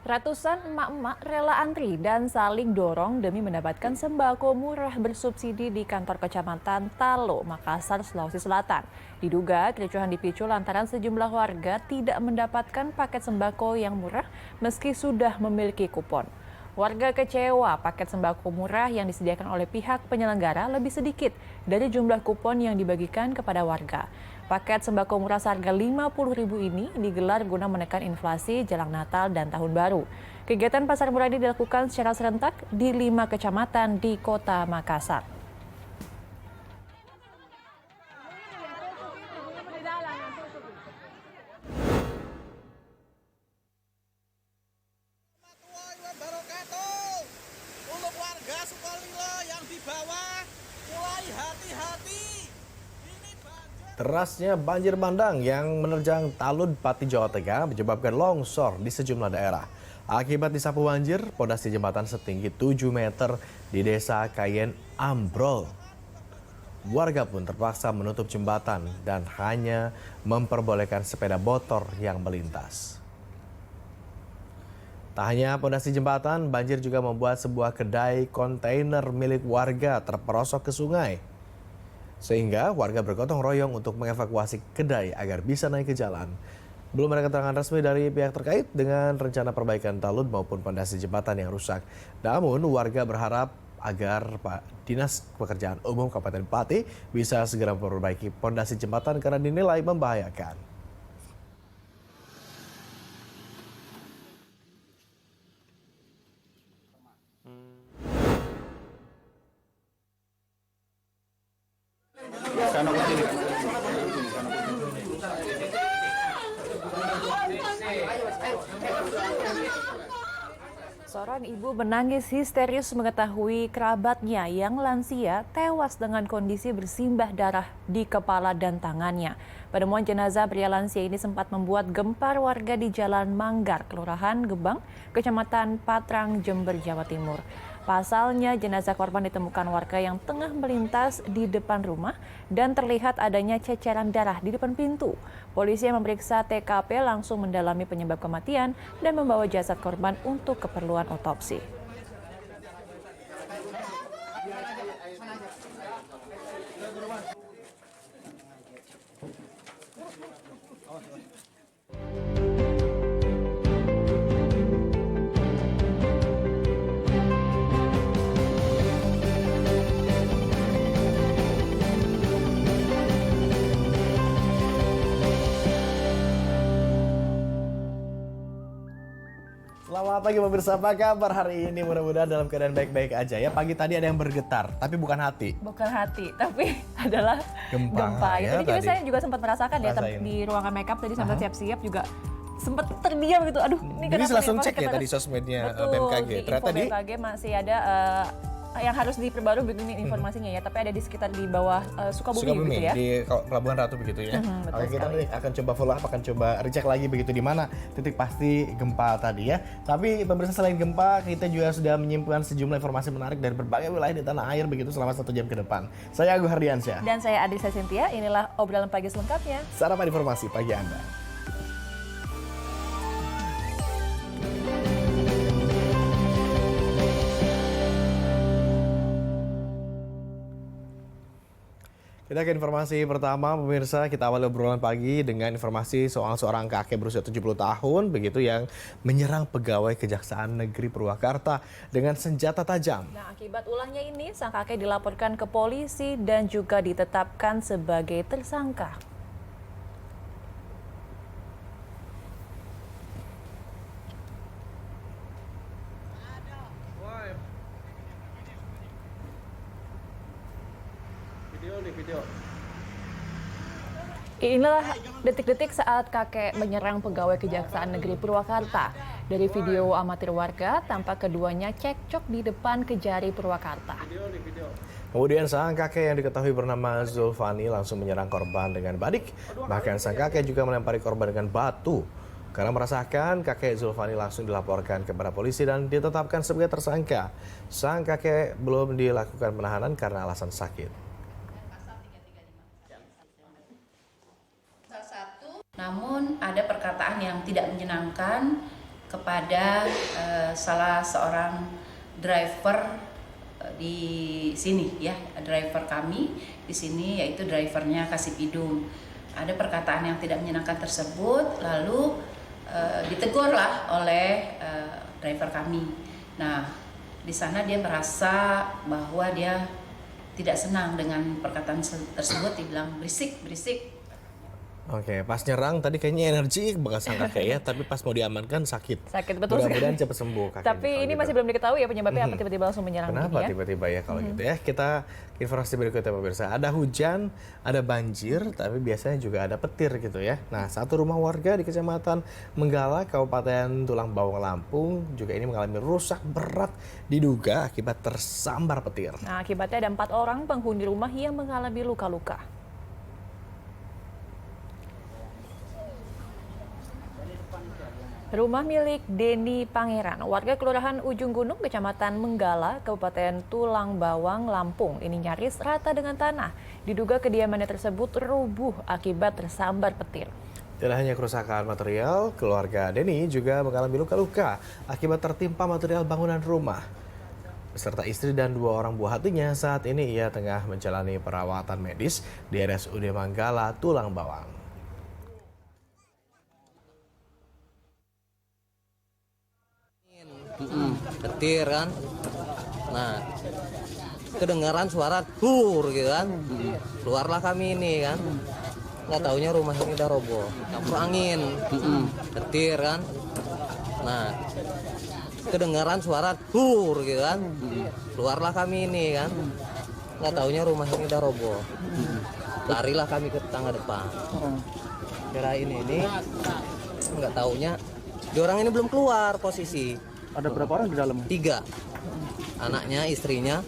Ratusan emak-emak rela antri dan saling dorong demi mendapatkan sembako murah bersubsidi di kantor Kecamatan Talo, Makassar, Sulawesi Selatan. Diduga kericuhan dipicu lantaran sejumlah warga tidak mendapatkan paket sembako yang murah meski sudah memiliki kupon. Warga kecewa paket sembako murah yang disediakan oleh pihak penyelenggara lebih sedikit dari jumlah kupon yang dibagikan kepada warga. Paket sembako murah seharga Rp50.000 ini digelar guna menekan inflasi jelang Natal dan Tahun Baru. Kegiatan pasar murah ini dilakukan secara serentak di 5 kecamatan di Kota Makassar. Untuk warga Sukolilo yang di bawah, mulai hati-hati. Derasnya banjir bandang yang menerjang Talun, Pati, Jawa Tengah menyebabkan longsor di sejumlah daerah. Akibat disapu banjir, pondasi jembatan setinggi 7 meter di Desa Kayen ambrol. Warga pun terpaksa menutup jembatan dan hanya memperbolehkan sepeda motor yang melintas. Tak hanya pondasi jembatan, banjir juga membuat sebuah kedai kontainer milik warga terperosok ke sungai. Sehingga warga bergotong royong untuk mengevakuasi kedai agar bisa naik ke jalan. Belum ada keterangan resmi dari pihak terkait dengan rencana perbaikan talud maupun pondasi jembatan yang rusak. Namun warga berharap agar Dinas Pekerjaan Umum Kabupaten Pati bisa segera memperbaiki pondasi jembatan karena dinilai membahayakan. Seorang ibu menangis histeris mengetahui kerabatnya yang lansia tewas dengan kondisi bersimbah darah di kepala dan tangannya. Penemuan jenazah pria lansia ini sempat membuat gempar warga di Jalan Manggar, Kelurahan Gebang, Kecamatan Patrang, Jember, Jawa Timur. Pasalnya, jenazah korban ditemukan warga yang tengah melintas di depan rumah dan terlihat adanya ceceran darah di depan pintu. Polisi yang memeriksa TKP langsung mendalami penyebab kematian dan membawa jasad korban untuk keperluan otopsi. Selamat pagi pemirsa, apa kabar hari ini? Mudah-mudahan dalam keadaan baik-baik aja ya. Pagi tadi ada yang bergetar, tapi bukan hati. Bukan hati, tapi adalah gempa. Ya, Tadi juga saya juga sempat merasakan ya di ruangan makeup tadi sambil siap-siap juga sempat terdiam gitu. Aduh, ini Jadi kenapa langsung nih? cek ya tadi sosmednya BMKG. Di Ternyata info BMKG masih ada yang harus diperbarui begini informasinya ya, tapi ada di sekitar di bawah Sukabumi gitu ya. Di Pelabuhan Ratu begitu ya. Betul Oke, kita sekali. nih akan coba follow up, akan coba recek lagi begitu di mana titik pasti gempa tadi ya. Tapi pemirsa, selain gempa, kita juga sudah menyimpan sejumlah informasi menarik dari berbagai wilayah di tanah air begitu selama 1 jam ke depan. Saya Agus Hardiansyah. Dan saya Adisa Cynthia, inilah obrolan pagi selengkapnya. Sarapan informasi pagi Anda. Kita ke informasi pertama, pemirsa. Kita awali obrolan pagi dengan informasi soal seorang kakek berusia 70 tahun begitu yang menyerang pegawai Kejaksaan Negeri Purwakarta dengan senjata tajam. Nah, akibat ulahnya ini, sang kakek dilaporkan ke polisi dan juga ditetapkan sebagai tersangka. Inilah detik-detik saat kakek menyerang pegawai Kejaksaan Negeri Purwakarta. Dari video amatir warga, tampak keduanya cekcok di depan Kejari Purwakarta. Kemudian sang kakek yang diketahui bernama Zulfani langsung menyerang korban dengan badik. Bahkan sang kakek juga melempari korban dengan batu. Karena merasakan, kakek Zulfani langsung dilaporkan kepada polisi dan ditetapkan sebagai tersangka. Sang kakek belum dilakukan penahanan karena alasan sakit. Namun ada perkataan yang tidak menyenangkan kepada salah seorang driver di sini ya, driver kami di sini yaitu drivernya Kasih Pidum. Ada perkataan yang tidak menyenangkan tersebut, lalu ditegurlah oleh driver kami. Nah, di sana dia merasa bahwa dia tidak senang dengan perkataan tersebut, dibilang berisik. Oke, pas nyerang tadi kayaknya energi bakal sangka kayak ya, tapi pas mau diamankan sakit. Sakit, betul sekali. Mudah-mudahan cepat sembuh kakinya. Tapi ini gitu. masih belum diketahui ya penyebabnya apa tiba-tiba langsung menyerang Kenapa gini ya. tiba-tiba ya kalau gitu ya. Kita ke informasi berikutnya pemirsa. Ada hujan, ada banjir, tapi biasanya juga ada petir gitu ya. Nah, satu rumah warga di Kecamatan Menggala, Kabupaten Tulang Bawang, Lampung juga ini mengalami rusak berat diduga akibat tersambar petir. Nah, akibatnya ada 4 orang penghuni rumah yang mengalami luka-luka. Rumah milik Denny Pangeran, warga Kelurahan Ujung Gunung, Kecamatan Menggala, Kabupaten Tulang Bawang, Lampung, ini nyaris rata dengan tanah. Diduga kediamannya tersebut rubuh akibat tersambar petir. Tidak hanya kerusakan material, keluarga Denny juga mengalami luka-luka akibat tertimpa material bangunan rumah. Beserta istri dan 2 orang buah hatinya, saat ini ia tengah menjalani perawatan medis di RSUD Manggala, Tulang Bawang. Petir kan, nah kedengaran suara gitu kan, keluarlah kami ini kan, nggak taunya rumah ini udah roboh, campur angin, petir kan, nah kedengaran suara gitu kan, keluarlah kami ini kan, nggak taunya rumah ini udah roboh, larilah kami ke tetangga depan, kirain ini nggak taunya, di orang ini belum keluar posisi. Ada berapa orang di dalam? 3, anaknya, istrinya,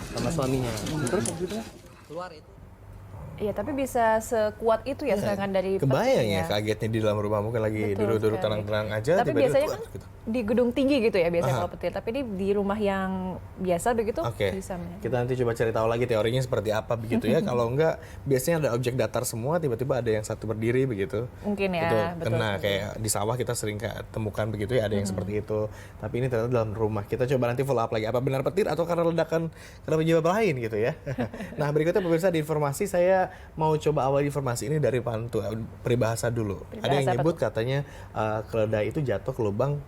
sama suaminya. Terus begitu? Keluar itu. Iya, tapi bisa sekuat itu ya serangan dari Kebayang petir ya kagetnya di dalam rumah, mungkin lagi Betul duduk-duduk sekali. tenang-tenang aja Tapi tiba-tiba biasanya keluar, kan gitu. di gedung tinggi gitu ya biasanya kalau petir. Tapi ini di rumah yang biasa begitu Oke, bisa menyerang. kita nanti coba cari tahu lagi teorinya seperti apa begitu ya. Kalau enggak, biasanya ada objek datar semua, tiba-tiba ada yang satu berdiri begitu. Mungkin ya, Itu betul kena sekali. kayak di sawah kita sering temukan begitu ya, ada yang seperti itu. Tapi ini ternyata dalam rumah. Kita coba nanti follow up lagi, apa benar petir atau karena ledakan karena penyebab lain gitu ya. Nah, berikutnya pemirsa di informasi, saya mau coba awal informasi ini dari peribahasa dulu. Ada yang Peribahasa apa nyebut katanya keledai itu jatuh ke lubang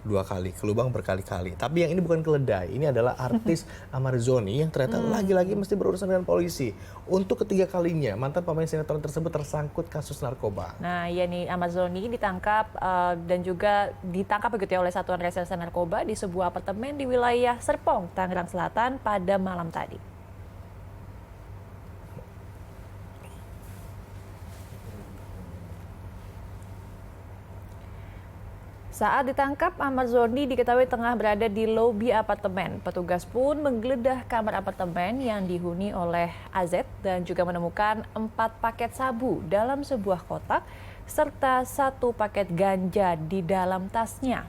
2 kali, ke lubang berkali-kali. Tapi yang ini bukan keledai, ini adalah artis Amarzoni yang ternyata lagi-lagi mesti berurusan dengan polisi. Untuk ketiga kalinya, mantan pemain sinetron tersebut tersangkut kasus narkoba. Nah, ya nih Amazoni ditangkap dan juga ditangkap begitu ya oleh Satuan Reserse Narkoba di sebuah apartemen di wilayah Serpong, Tangerang Selatan pada malam tadi. Saat ditangkap, Amazoni diketahui tengah berada di lobi apartemen. Petugas pun menggeledah kamar apartemen yang dihuni oleh AZ dan juga menemukan 4 paket sabu dalam sebuah kotak serta 1 paket ganja di dalam tasnya.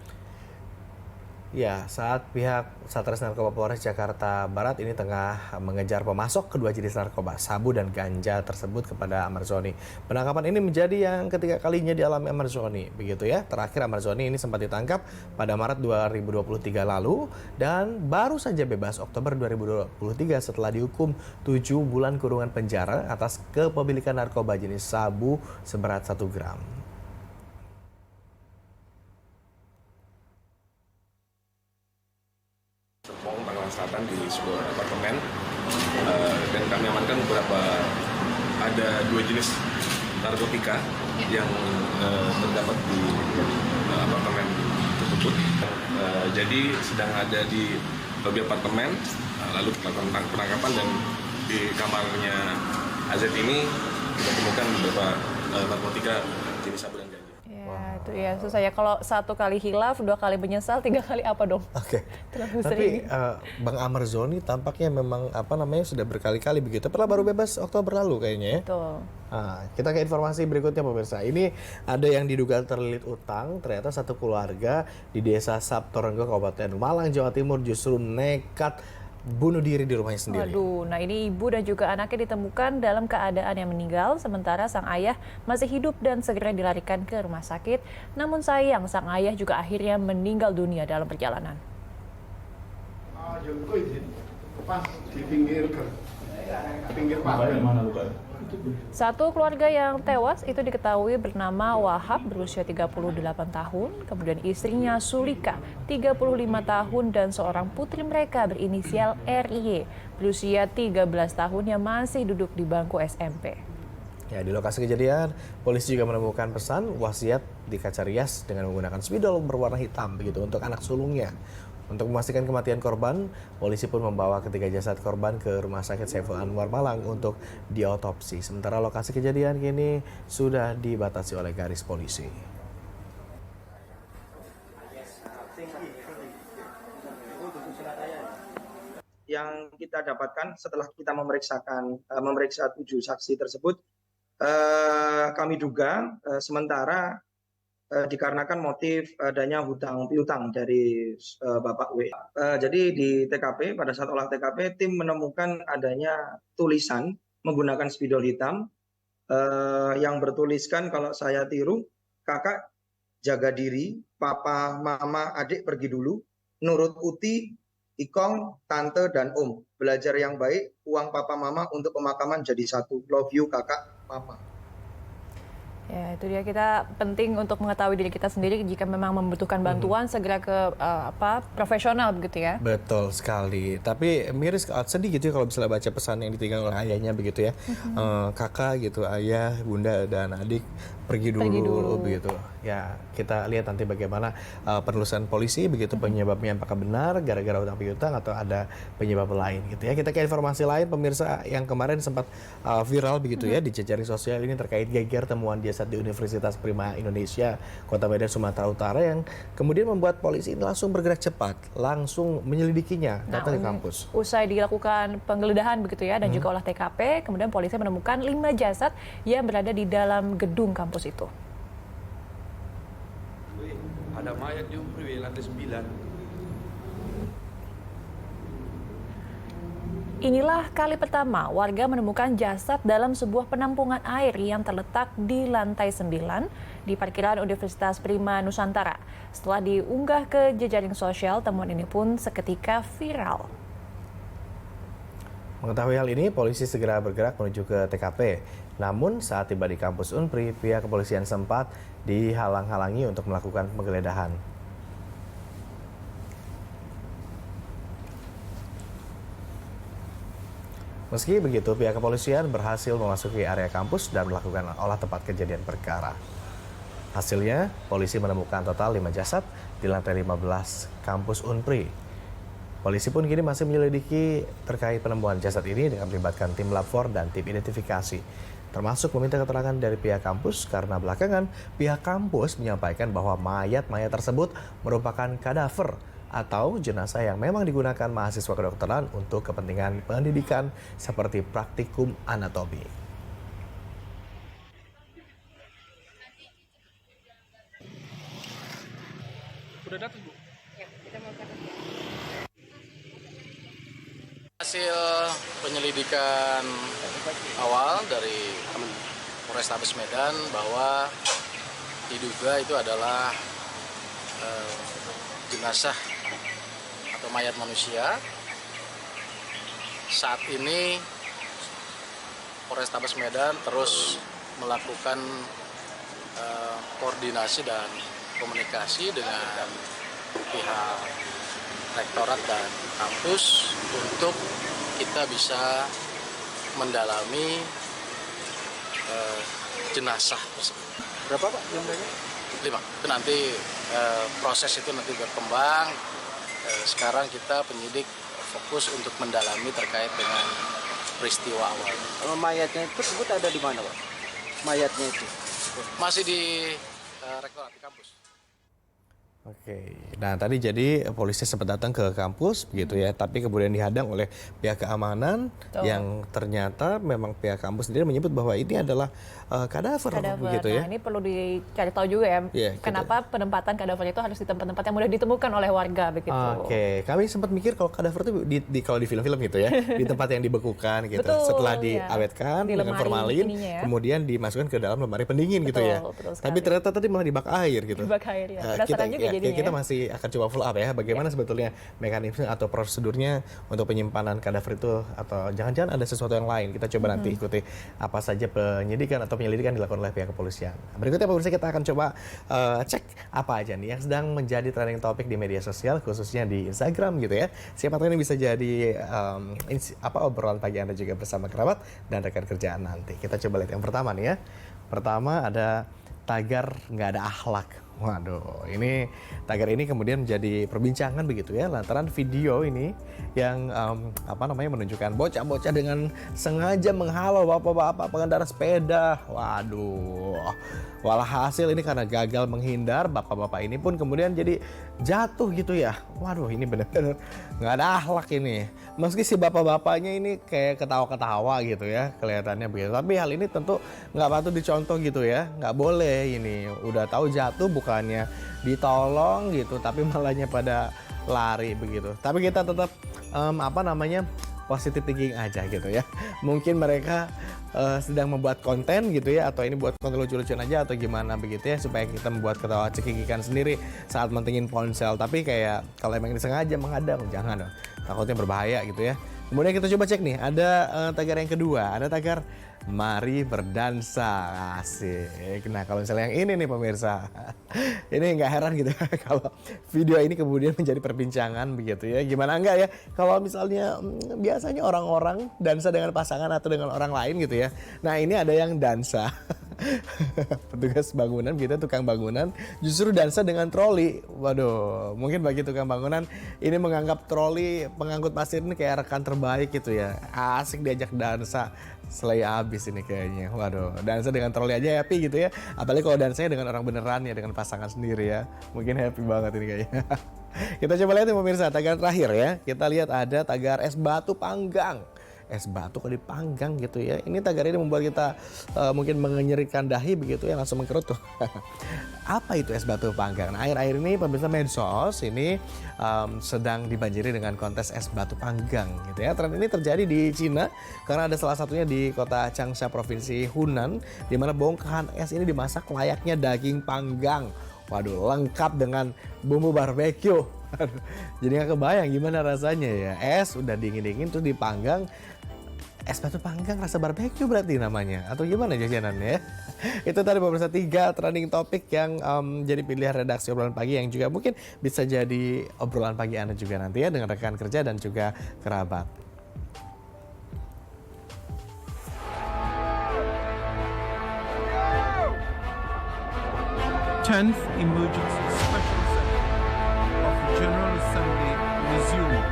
Ya, saat pihak Satres Narkoba Polres Jakarta Barat ini tengah mengejar pemasok kedua jenis narkoba, sabu dan ganja tersebut kepada Amarzoni. Penangkapan ini menjadi yang ketiga kalinya dialami Amarzoni, begitu ya. Terakhir Amarzoni ini sempat ditangkap pada Maret 2023 lalu dan baru saja bebas Oktober 2023 setelah dihukum 7 bulan kurungan penjara atas kepemilikan narkoba jenis sabu seberat 1 gram. Serpong, Tangerang Selatan di sebuah apartemen dan kami amankan beberapa, ada 2 jenis narkotika yang terdapat di apartemen tersebut. Jadi sedang ada di lobi apartemen, lalu melakukan penangkapan dan di kamarnya AZ ini kita temukan beberapa narkotika jenis sabu dan ganja. Ya, itu ya susah ya. Kalau 1 kali hilaf, 2 kali menyesal, 3 kali apa dong? Oke. Terlalu Tapi sering. Bang Amarzoni tampaknya memang sudah berkali-kali begitu. Padahal baru bebas Oktober lalu kayaknya ya. Betul. Nah, kita ke informasi berikutnya pemirsa. Ini ada yang diduga terlilit utang. Ternyata satu keluarga di Desa Saptorenggo, Kabupaten Malang, Jawa Timur justru nekat bunuh diri di rumahnya sendiri. Waduh, nah ini ibu dan juga anaknya ditemukan dalam keadaan yang meninggal, sementara sang ayah masih hidup dan segera dilarikan ke rumah sakit. Namun sayang, sang ayah juga akhirnya meninggal dunia dalam perjalanan. Pas di pinggir pantai. Satu keluarga yang tewas itu diketahui bernama Wahab berusia 38 tahun, kemudian istrinya Sulika 35 tahun dan seorang putri mereka berinisial RY berusia 13 tahun yang masih duduk di bangku SMP. Ya, di lokasi kejadian, polisi juga menemukan pesan wasiat di kaca rias dengan menggunakan spidol berwarna hitam begitu untuk anak sulungnya. Untuk memastikan kematian korban, polisi pun membawa ketiga jasad korban ke Rumah Sakit Saiful Anwar Malang untuk diotopsi. Sementara lokasi kejadian kini sudah dibatasi oleh garis polisi. Yang kita dapatkan setelah kita memeriksa 7 saksi tersebut, kami duga sementara dikarenakan motif adanya hutang piutang dari Bapak W. Jadi di TKP, pada saat olah TKP, tim menemukan adanya tulisan menggunakan spidol hitam yang bertuliskan, kalau saya tiru, kakak jaga diri, papa, mama, adik pergi dulu, nurut uti, ikong, tante, dan om. Belajar yang baik, uang papa mama untuk pemakaman jadi satu. Love you kakak, mama. Ya, itu dia, kita penting untuk mengetahui diri kita sendiri jika memang membutuhkan bantuan segera ke profesional begitu ya. Betul sekali. Tapi miris, sedih gitu ya kalau misalnya baca pesan yang ditinggal oleh ayahnya begitu ya. Kakak gitu, ayah, bunda dan adik pergi dulu begitu. Ya, kita lihat nanti bagaimana penelusuran polisi begitu, penyebabnya apakah benar gara-gara hutang piutang atau ada penyebab lain gitu ya. Kita ke informasi lain, pemirsa, yang kemarin sempat viral begitu ya di jejaring sosial ini terkait geger temuan jasad di Universitas Prima Indonesia Kota Medan Sumatera Utara yang kemudian membuat polisi ini langsung bergerak cepat, langsung menyelidikinya datang ke kampus. Usai dilakukan penggeledahan begitu ya dan juga olah TKP, kemudian polisi menemukan 5 jasad yang berada di dalam gedung kampus itu. Ada mayat di Umpri, lantai 9. Inilah kali pertama warga menemukan jasad dalam sebuah penampungan air yang terletak di lantai 9 di parkiran Universitas Prima Nusantara. Setelah diunggah ke jejaring sosial, temuan ini pun seketika viral. Mengetahui hal ini, polisi segera bergerak menuju ke TKP. Namun saat tiba di kampus Unpri, pihak kepolisian sempat dihalang-halangi untuk melakukan penggeledahan. Meski begitu, pihak kepolisian berhasil memasuki area kampus dan melakukan olah tempat kejadian perkara. Hasilnya, polisi menemukan total 5 jasad di lantai 15 kampus Unpri. Polisi pun kini masih menyelidiki terkait penemuan jasad ini dengan melibatkan tim lab 4 dan tim identifikasi, termasuk meminta keterangan dari pihak kampus karena belakangan pihak kampus menyampaikan bahwa mayat-mayat tersebut merupakan kadaver atau jenazah yang memang digunakan mahasiswa kedokteran untuk kepentingan pendidikan seperti praktikum anatomi. Sudah datang, Bu? Ya, kita mau ke Hasil penyelidikan awal dari Polrestabes Medan bahwa diduga itu adalah jenazah atau mayat manusia. Saat ini Polrestabes Medan terus melakukan koordinasi dan komunikasi dengan pihak rektorat dan kampus untuk kita bisa mendalami jenazah tersebut. Berapa Pak jumlahnya? 5. Itu nanti proses itu nanti berkembang. Sekarang kita penyidik fokus untuk mendalami terkait dengan peristiwa awal. Mayatnya itu tersebut ada di mana Pak? Mayatnya itu? Masih di rektorat di kampus. Oke, nah tadi jadi polisi sempat datang ke kampus begitu ya, tapi kemudian dihadang oleh pihak keamanan yang ternyata memang pihak kampus sendiri menyebut bahwa ini adalah kadaver begitu ya. Nah, ini perlu dicari tahu juga ya, kenapa penempatan kadaver itu harus di tempat-tempat yang mudah ditemukan oleh warga begitu. Oke, kami sempat mikir kalau kadaver itu kalau di film-film gitu ya, di tempat yang dibekukan gitu, Betul, setelah ya. diawetkan Di dengan lemari formalin, ininya ya. kemudian dimasukkan ke dalam lemari pendingin gitu ya. Betul Tapi ternyata tadi malah dibak air gitu. Dibak air ya. Penasaran juga jadinya Kita ya. masih akan coba follow up ya, bagaimana sebetulnya mekanisme atau prosedurnya untuk penyimpanan kadaver itu, atau jangan-jangan ada sesuatu yang lain. Kita coba nanti ikuti apa saja penyidikan atau penyelidikan dilakukan oleh pihak kepolisian. Berikutnya pemirsa, kita akan coba cek apa aja nih yang sedang menjadi trending topik di media sosial, khususnya di Instagram gitu ya. Siapa tahu ini bisa jadi obrolan pagi Anda juga bersama kerabat dan rekan kerjaan nanti. Kita coba lihat yang pertama nih ya. Pertama ada tagar nggak ada akhlak. Waduh, ini tagar ini kemudian menjadi perbincangan begitu ya, lantaran video ini yang menunjukkan bocah-bocah dengan sengaja menghalau bapak-bapak pengendara sepeda. Waduh, walhasil ini karena gagal menghindar, bapak-bapak ini pun kemudian jadi jatuh gitu ya. Waduh, ini benar-benar nggak ada akhlak ini. Meski si bapak-bapaknya ini kayak ketawa-ketawa gitu ya, kelihatannya begitu. Tapi hal ini tentu nggak patut dicontoh gitu ya, nggak boleh ini. Udah tahu jatuh bukannya ditolong gitu, tapi malahnya pada lari begitu. Tapi kita tetap positive thinking aja gitu ya. Mungkin mereka sedang membuat konten gitu ya, atau ini buat konten lucu-lucuan aja atau gimana begitu ya, supaya kita membuat ketawa cekikikan sendiri saat mentingin ponsel. Tapi kayak kalau emang disengaja menghadang, jangan dong, takutnya berbahaya gitu ya. Kemudian kita coba cek nih, ada tagar yang kedua, ada tagar mari berdansa, asik. Nah kalau misalnya yang ini nih pemirsa, ini nggak heran gitu ya kalau video ini kemudian menjadi perbincangan begitu ya. Gimana enggak ya kalau misalnya biasanya orang-orang dansa dengan pasangan atau dengan orang lain gitu ya. Nah ini ada yang dansa petugas bangunan gitu, tukang bangunan justru dansa dengan troli. Waduh, mungkin bagi tukang bangunan ini menganggap troli pengangkut pasir ini kayak rekan terbaik gitu ya. Asik diajak dansa. Selai abis ini kayaknya. Waduh, dansa dengan troli aja happy gitu ya. Apalagi kalau dansanya dengan orang beneran ya, dengan pasangan sendiri ya. Mungkin happy banget ini kayaknya. Kita coba lihat ya pemirsa, tagar terakhir ya. Kita lihat ada tagar es batu panggang. Es batu kalau dipanggang gitu ya. Ini tagar ini membuat kita mungkin mengenyerikan dahi begitu ya, langsung mengkerut tuh. Apa itu es batu panggang? Nah, akhir-akhir ini pemirsa medsos ini sedang dibanjiri dengan kontes es batu panggang gitu ya. Tren ini terjadi di Cina karena ada salah satunya di kota Changsha, provinsi Hunan, di mana bongkahan es ini dimasak layaknya daging panggang. Waduh, lengkap dengan bumbu barbeque. Jadi nggak kebayang gimana rasanya ya. Es udah dingin-dingin terus dipanggang. Es batu panggang rasa barbeque berarti namanya, atau gimana jajanannya ya? Itu tadi pemirsa 3 trending topik yang jadi pilihan redaksi obrolan pagi, yang juga mungkin bisa jadi obrolan pagi Anda juga nanti ya, dengan rekan kerja dan juga kerabat. Tenth Emergency Special Session of the General Assembly resumed.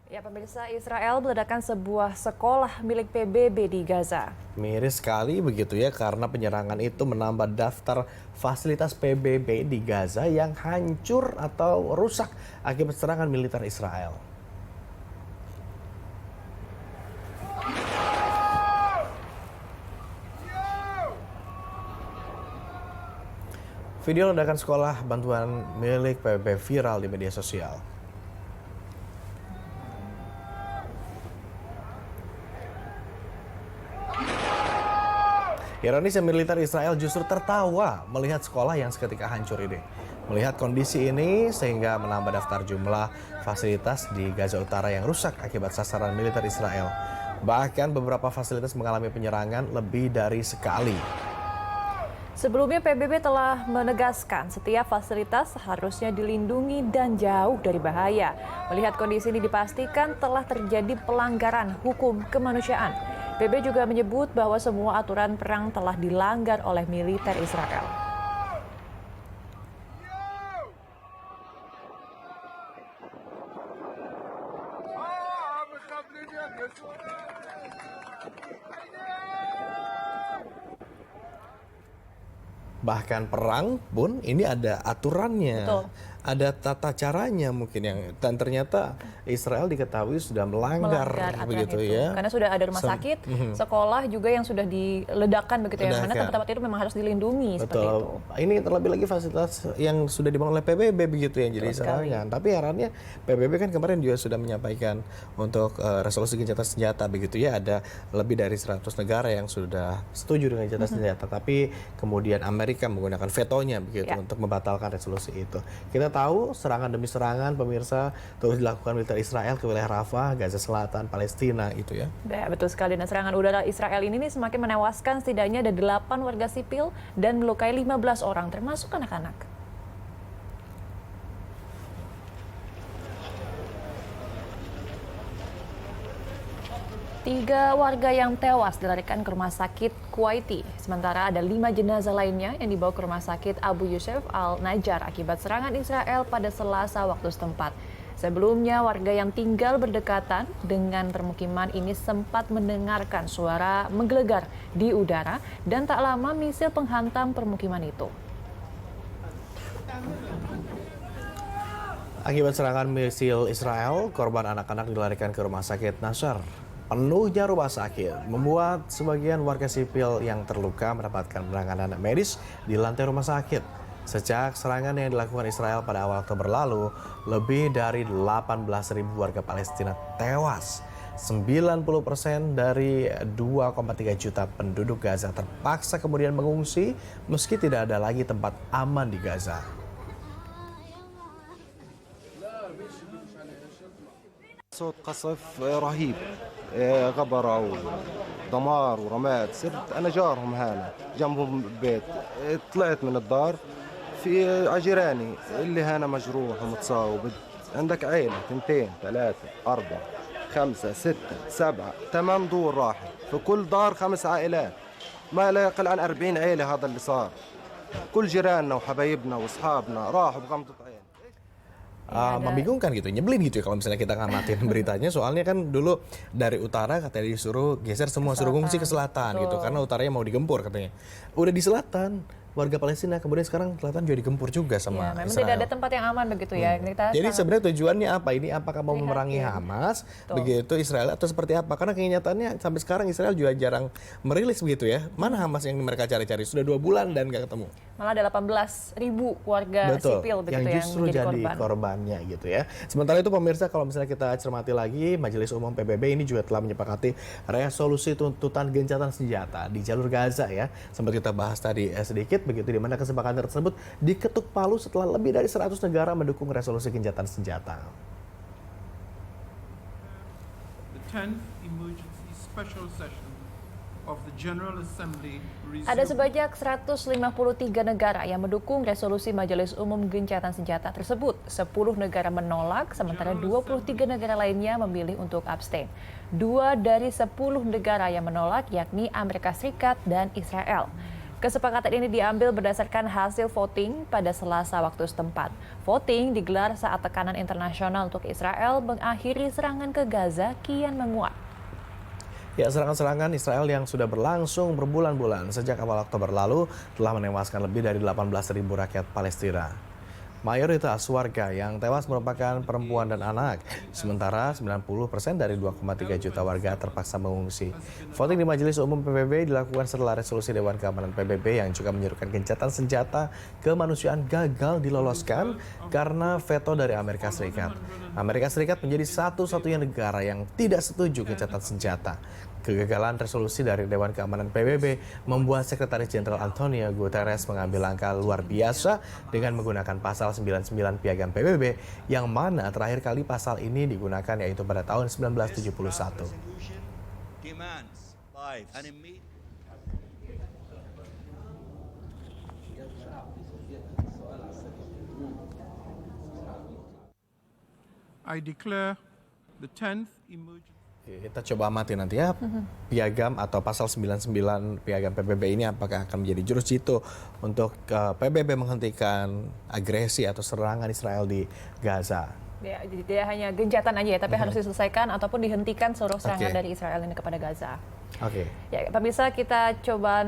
Ya pemirsa, Israel meledakan sebuah sekolah milik PBB di Gaza. Miris sekali begitu ya, karena penyerangan itu menambah daftar fasilitas PBB di Gaza yang hancur atau rusak akibat serangan militer Israel. Video ledakan sekolah bantuan milik PBB viral di media sosial. Ironisnya militer Israel justru tertawa melihat sekolah yang seketika hancur ini. Melihat kondisi ini sehingga menambah daftar jumlah fasilitas di Gaza Utara yang rusak akibat sasaran militer Israel. Bahkan beberapa fasilitas mengalami penyerangan lebih dari sekali. Sebelumnya PBB telah menegaskan setiap fasilitas seharusnya dilindungi dan jauh dari bahaya. Melihat kondisi ini dipastikan telah terjadi pelanggaran hukum kemanusiaan. PBB juga menyebut bahwa semua aturan perang telah dilanggar oleh militer Israel. Bahkan perang pun ini ada aturannya, Betul. ada tata caranya mungkin dan ternyata Israel diketahui sudah melanggar Aturan begitu itu. ya. Karena sudah ada rumah sakit, sekolah juga yang sudah diledakkan begitu ya. Mana tempat-tempat itu memang harus dilindungi seperti itu. Betul. Ini terlebih lagi fasilitas yang sudah dibangun oleh PBB begitu yang jadi serangan. Tapi herannya PBB kan kemarin juga sudah menyampaikan untuk resolusi gencatan senjata begitu ya, ada lebih dari 100 negara yang sudah setuju dengan gencatan senjata. Tapi kemudian Amerika menggunakan vetonya begitu untuk membatalkan resolusi itu. Kita tahu serangan demi serangan pemirsa terus dilakukan militer Israel ke wilayah Rafah, Gaza Selatan, Palestina itu ya. Ya, betul sekali. Dan serangan udara Israel ini nih semakin menewaskan setidaknya ada 8 warga sipil dan melukai 15 orang termasuk anak-anak. Tiga warga yang tewas dilarikan ke rumah sakit Kuwaiti. Sementara ada 5 jenazah lainnya yang dibawa ke rumah sakit Abu Yusuf Al-Najjar akibat serangan Israel pada Selasa waktu setempat. Sebelumnya, warga yang tinggal berdekatan dengan permukiman ini sempat mendengarkan suara menggelegar di udara dan tak lama misil penghantam permukiman itu. Akibat serangan misil Israel, korban anak-anak dilarikan ke rumah sakit Nasr. Penuhnya rumah sakit membuat sebagian warga sipil yang terluka mendapatkan penanganan medis di lantai rumah sakit. Sejak serangan yang dilakukan Israel pada awal Oktober lalu, lebih dari 18.000 warga Palestina tewas. 90% dari 2,3 juta penduduk Gaza terpaksa kemudian mengungsi meski tidak ada lagi tempat aman di Gaza. صوت قصف رهيب غبرة ودمار ورماد. صرت أنا جارهم هنا جنبهم البيت، طلعت من الدار في عجيراني اللي هنا مجروح ومتصاوب. عندك عيلة 2 3 4 5 6 7 8 دور راحت، في كل دار 5 عائلات، ما لا يقل عن 40 عيلة. هذا اللي صار، كل جيراننا وحبايبنا واصحابنا راحوا بغمضة عين. Membingungkan gitu, nyebelin gitu ya kalau misalnya kita ngamatin beritanya, soalnya kan dulu dari utara katanya disuruh geser semua, suruh ngungsi ke selatan gitu, karena utaranya mau digempur katanya. Udah di selatan, warga Palestina, kemudian sekarang selatan juga digempur juga sama memang Israel. tidak ada tempat yang aman begitu ya. Jadi sebenarnya tujuannya apa ini? Apakah mau memerangi Hamas, begitu Israel atau seperti apa? Karena kenyataannya sampai sekarang Israel juga jarang merilis begitu ya. Mana Hamas yang mereka cari-cari? Sudah 2 bulan dan nggak ketemu. Malah ada 18.000 warga sipil begitu yang justru yang jadi korbannya gitu ya. Sementara itu pemirsa, kalau misalnya kita cermati lagi, Majelis Umum PBB ini juga telah menyepakati resolusi tuntutan gencatan senjata di jalur Gaza ya. Sempat kita bahas tadi sedikit begitu, di mana kesepakatan tersebut diketuk palu setelah lebih dari 100 negara mendukung resolusi gencatan senjata. The 10th Emergency Special Session of the General Assembly Ada sebanyak 153 negara yang mendukung resolusi Majelis Umum Gencatan Senjata tersebut. 10 negara menolak, sementara 23 negara lainnya memilih untuk abstain. 2 dari 10 negara yang menolak yakni Amerika Serikat dan Israel. Kesepakatan ini diambil berdasarkan hasil voting pada Selasa waktu setempat. Voting digelar saat tekanan internasional untuk Israel mengakhiri serangan ke Gaza kian menguat. Ya, serangan-serangan Israel yang sudah berlangsung berbulan-bulan sejak awal Oktober lalu telah menewaskan lebih dari 18.000 rakyat Palestina. Mayoritas warga yang tewas merupakan perempuan dan anak, sementara 90% dari 2,3 juta warga terpaksa mengungsi. Voting di Majelis Umum PBB dilakukan setelah resolusi Dewan Keamanan PBB yang juga menyerukan gencatan senjata kemanusiaan gagal diloloskan karena veto dari Amerika Serikat. Amerika Serikat menjadi satu-satunya negara yang tidak setuju gencatan senjata. Kegagalan resolusi dari Dewan Keamanan PBB membuat Sekretaris Jenderal Antonio Guterres mengambil langkah luar biasa dengan menggunakan pasal 99 Piagam PBB yang mana terakhir kali pasal ini digunakan yaitu pada tahun 1971. I declare the 10th emergency. Kita coba amati nanti ya, piagam atau pasal 99 piagam PBB ini apakah akan menjadi jurus jitu untuk PBB menghentikan agresi atau serangan Israel di Gaza. Ya, jadi tidak hanya gencatan aja ya, tapi harus diselesaikan ataupun dihentikan seluruh serangan dari Israel ini kepada Gaza. Oke. Ya, pemirsa, kita coba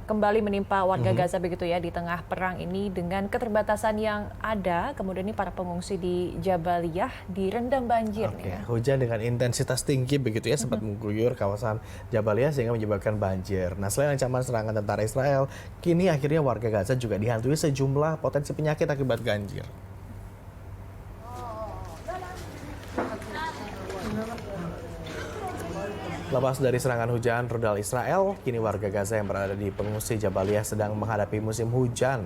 kembali menimpa warga Gaza begitu ya di tengah perang ini dengan keterbatasan yang ada. Kemudian ini para pengungsi di Jabaliyah direndam banjir. Oke. Nih, ya. Hujan dengan intensitas tinggi begitu ya sempat mengguyur kawasan Jabaliyah sehingga menyebabkan banjir. Nah, selain ancaman serangan tentara Israel, kini akhirnya warga Gaza juga dihantui sejumlah potensi penyakit akibat banjir. Lepas dari serangan hujan rudal Israel, kini warga Gaza yang berada di pengungsi Jabaliyah sedang menghadapi musim hujan.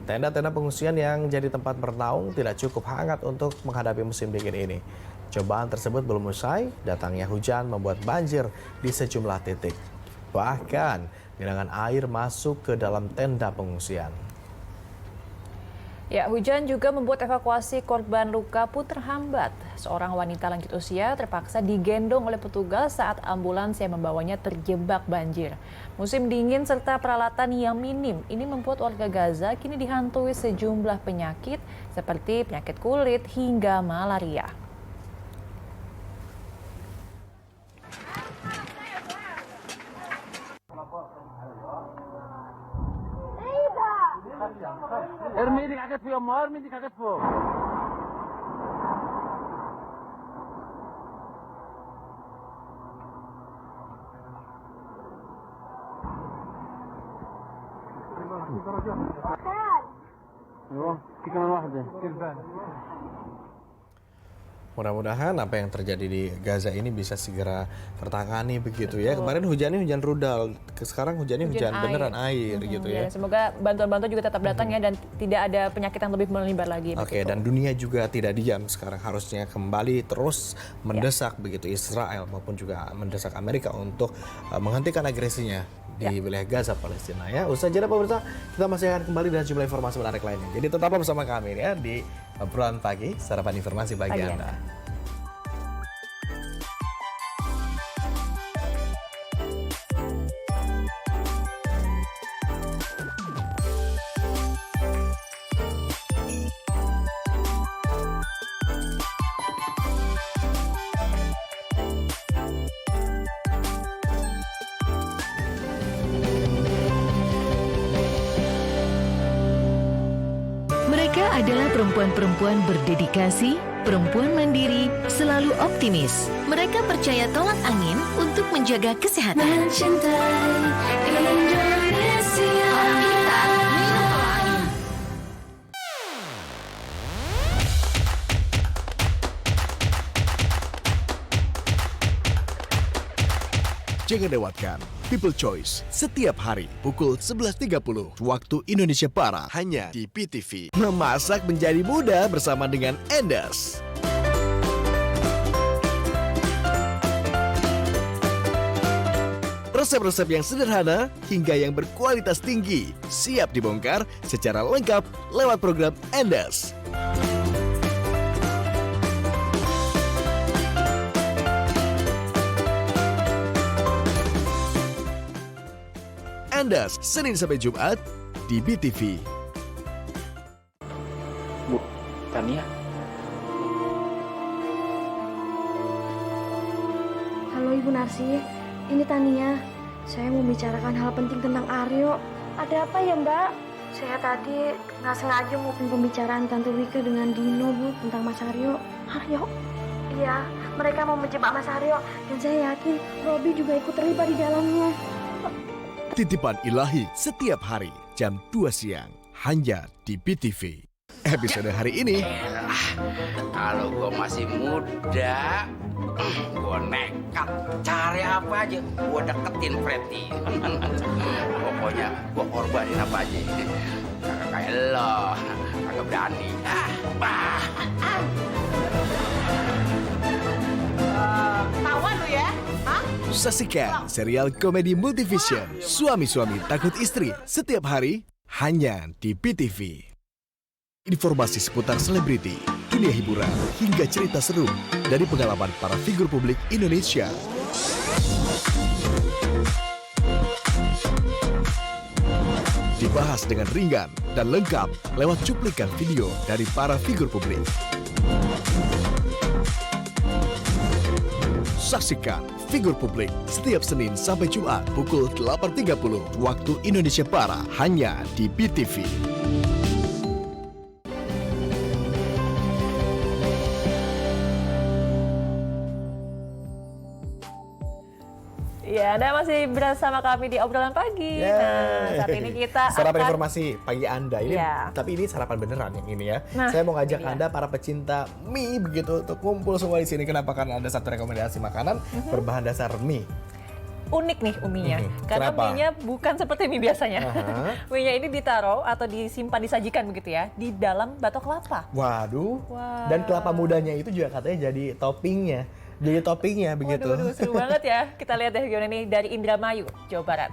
Tenda-tenda pengungsian yang jadi tempat bernaung tidak cukup hangat untuk menghadapi musim dingin ini. Cobaan tersebut belum usai, datangnya hujan membuat banjir di sejumlah titik. Bahkan, genangan air masuk ke dalam tenda pengungsian. Ya, hujan juga membuat evakuasi korban luka pun terhambat. Seorang wanita lanjut usia terpaksa digendong oleh petugas saat ambulans yang membawanya terjebak banjir. Musim dingin serta peralatan yang minim ini membuat warga Gaza kini dihantui sejumlah penyakit seperti penyakit kulit hingga malaria. Mudah-mudahan apa yang terjadi di Gaza ini bisa segera tertangani begitu ya. Kemarin hujannya hujan rudal, sekarang hujannya hujan beneran air gitu ya. Semoga bantuan-bantuan juga tetap datang ya dan tidak ada penyakit yang lebih menyebar lagi. Oke, dan dunia juga tidak diam sekarang, harusnya kembali terus mendesak begitu Israel maupun juga mendesak Amerika untuk menghentikan agresinya di wilayah Gaza Palestina ya. Usai jeda pemirsa, kita masih akan kembali dengan jumlah informasi menarik lainnya. Jadi tetaplah bersama kami ya di Obrolan Pagi, sarapan informasi bagi Anda. Mereka adalah perempuan-perempuan berdedikasi, perempuan mandiri, selalu optimis. Mereka percaya tolak angin untuk menjaga kesehatan. Mencintai Indonesia. Jangan lewatkan People Choice setiap hari pukul 11.30 waktu Indonesia Barat hanya di PTV. Memasak menjadi mudah bersama dengan Enders. Resep-resep yang sederhana hingga yang berkualitas tinggi siap dibongkar secara lengkap lewat program Enders. Enders, Senin sampai Jumat di BTV. Bu, Tania. Halo Ibu Narsi, ini Tania. Saya mau bicarakan hal penting tentang Aryo. Ada apa ya Mbak? Saya tadi nggak sengaja mau pembicaraan Tante Wika dengan Dino Bu tentang Mas Aryo. Aryo? Iya, mereka mau menjebak Mas Aryo dan saya yakin Robi juga ikut terlibat di dalamnya. Titipan Ilahi setiap hari jam 2 siang hanya di BTV. Episode hari ini. Kalau gue masih muda, gue nekat cari apa aja, gue deketin Freddy. Pokoknya gue korbanin apa aja. Kayak lo, kagak berani. Tawan lu ya? Hah? Saksikan serial komedi Multivision Suami-suami takut istri setiap hari hanya di BTV. informasi seputar selebriti, dunia hiburan, hingga cerita seru dari pengalaman para figur publik Indonesia. Dibahas dengan ringan dan lengkap lewat cuplikan video dari para figur publik. Saksikan Figur Publik setiap Senin sampai Jumat pukul 8.30 waktu Indonesia Barat hanya di BTV. Ya, Anda masih bersama kami di obrolan pagi. Nah, saat ini kita sarapan akan informasi pagi Anda ini, Ya. tapi ini sarapan beneran yang ini ya. Nah, saya mau ngajak ini dia. Anda para pecinta mie begitu untuk kumpul semua di sini. Kenapa? Karena ada satu rekomendasi makanan berbahan dasar mie. Unik nih uminya, karena Kenapa? mie-nya bukan seperti mie biasanya. Mie-nya ini ditaruh atau disimpan, disajikan begitu ya, di dalam batok kelapa. Waduh. Wah. Dan kelapa mudanya itu juga katanya jadi toppingnya. Jadi toppingnya begitu. Waduh, seru banget ya. Kita lihat deh gimana nih dari Indramayu, Jawa Barat.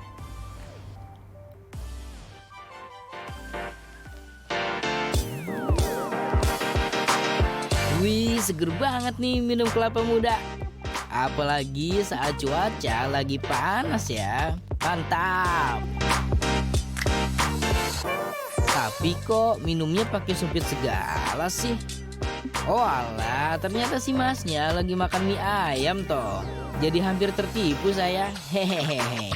Wih, seger banget nih minum kelapa muda. Apalagi saat cuaca lagi panas ya. Mantap. Tapi kok minumnya pakai sumpit segala sih? Oh alah, ternyata si masnya lagi makan mie ayam toh. Jadi hampir tertipu saya. Hehehe.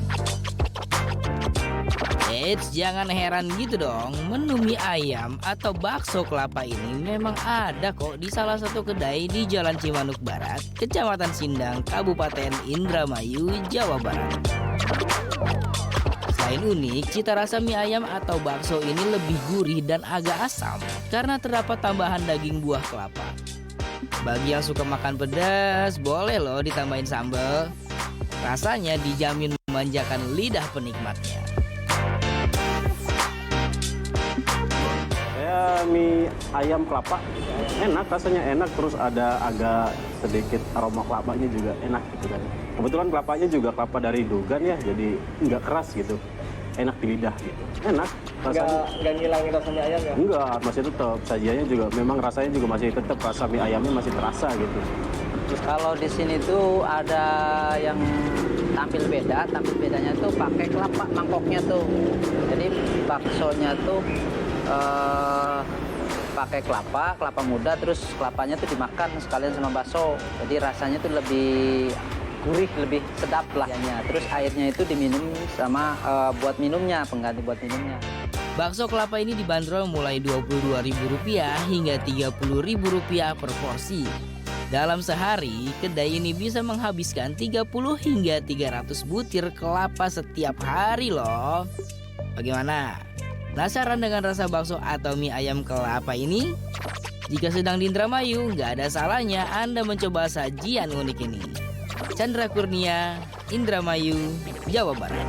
Eits, jangan heran gitu dong. Menu mie ayam atau bakso kelapa ini memang ada kok di salah satu kedai di Jalan Cimanuk Barat, Kecamatan Sindang, Kabupaten Indramayu, Jawa Barat. Selain unik, cita rasa mie ayam atau bakso ini lebih gurih dan agak asam karena terdapat tambahan daging buah kelapa. Bagi yang suka makan pedas, boleh loh ditambahin sambal. Rasanya dijamin memanjakan lidah penikmatnya. Mie ayam kelapa enak, rasanya enak, terus ada agak sedikit aroma kelapanya juga enak gitu kan. Kebetulan kelapanya juga kelapa dari Dugan ya, jadi nggak keras gitu, enak di lidah gitu, enak rasanya. Nggak ngilangin rasa mie ayam ya? Enggak, masih tetap sajiannya juga, memang rasanya juga masih tetap, rasa mie ayamnya masih terasa gitu. Terus kalau di sini tuh ada yang tampil bedanya tuh pakai kelapa mangkoknya tuh. Jadi baksonya tuh pakai kelapa muda, terus kelapanya tuh dimakan sekalian sama bakso. Jadi rasanya tuh lebih gurih, lebih sedap lah. Terus airnya itu diminum sama buat minumnya, pengganti buat minumnya. Bakso kelapa ini dibanderol mulai Rp22.000 hingga Rp30.000 per porsi. Dalam sehari, kedai ini bisa menghabiskan 30 hingga 300 butir kelapa setiap hari loh. Bagaimana? Penasaran dengan rasa bakso atau mie ayam kelapa ini? Jika sedang di Indramayu, nggak ada salahnya Anda mencoba sajian unik ini. Chandra Kurnia, Indramayu, Jawa Barat.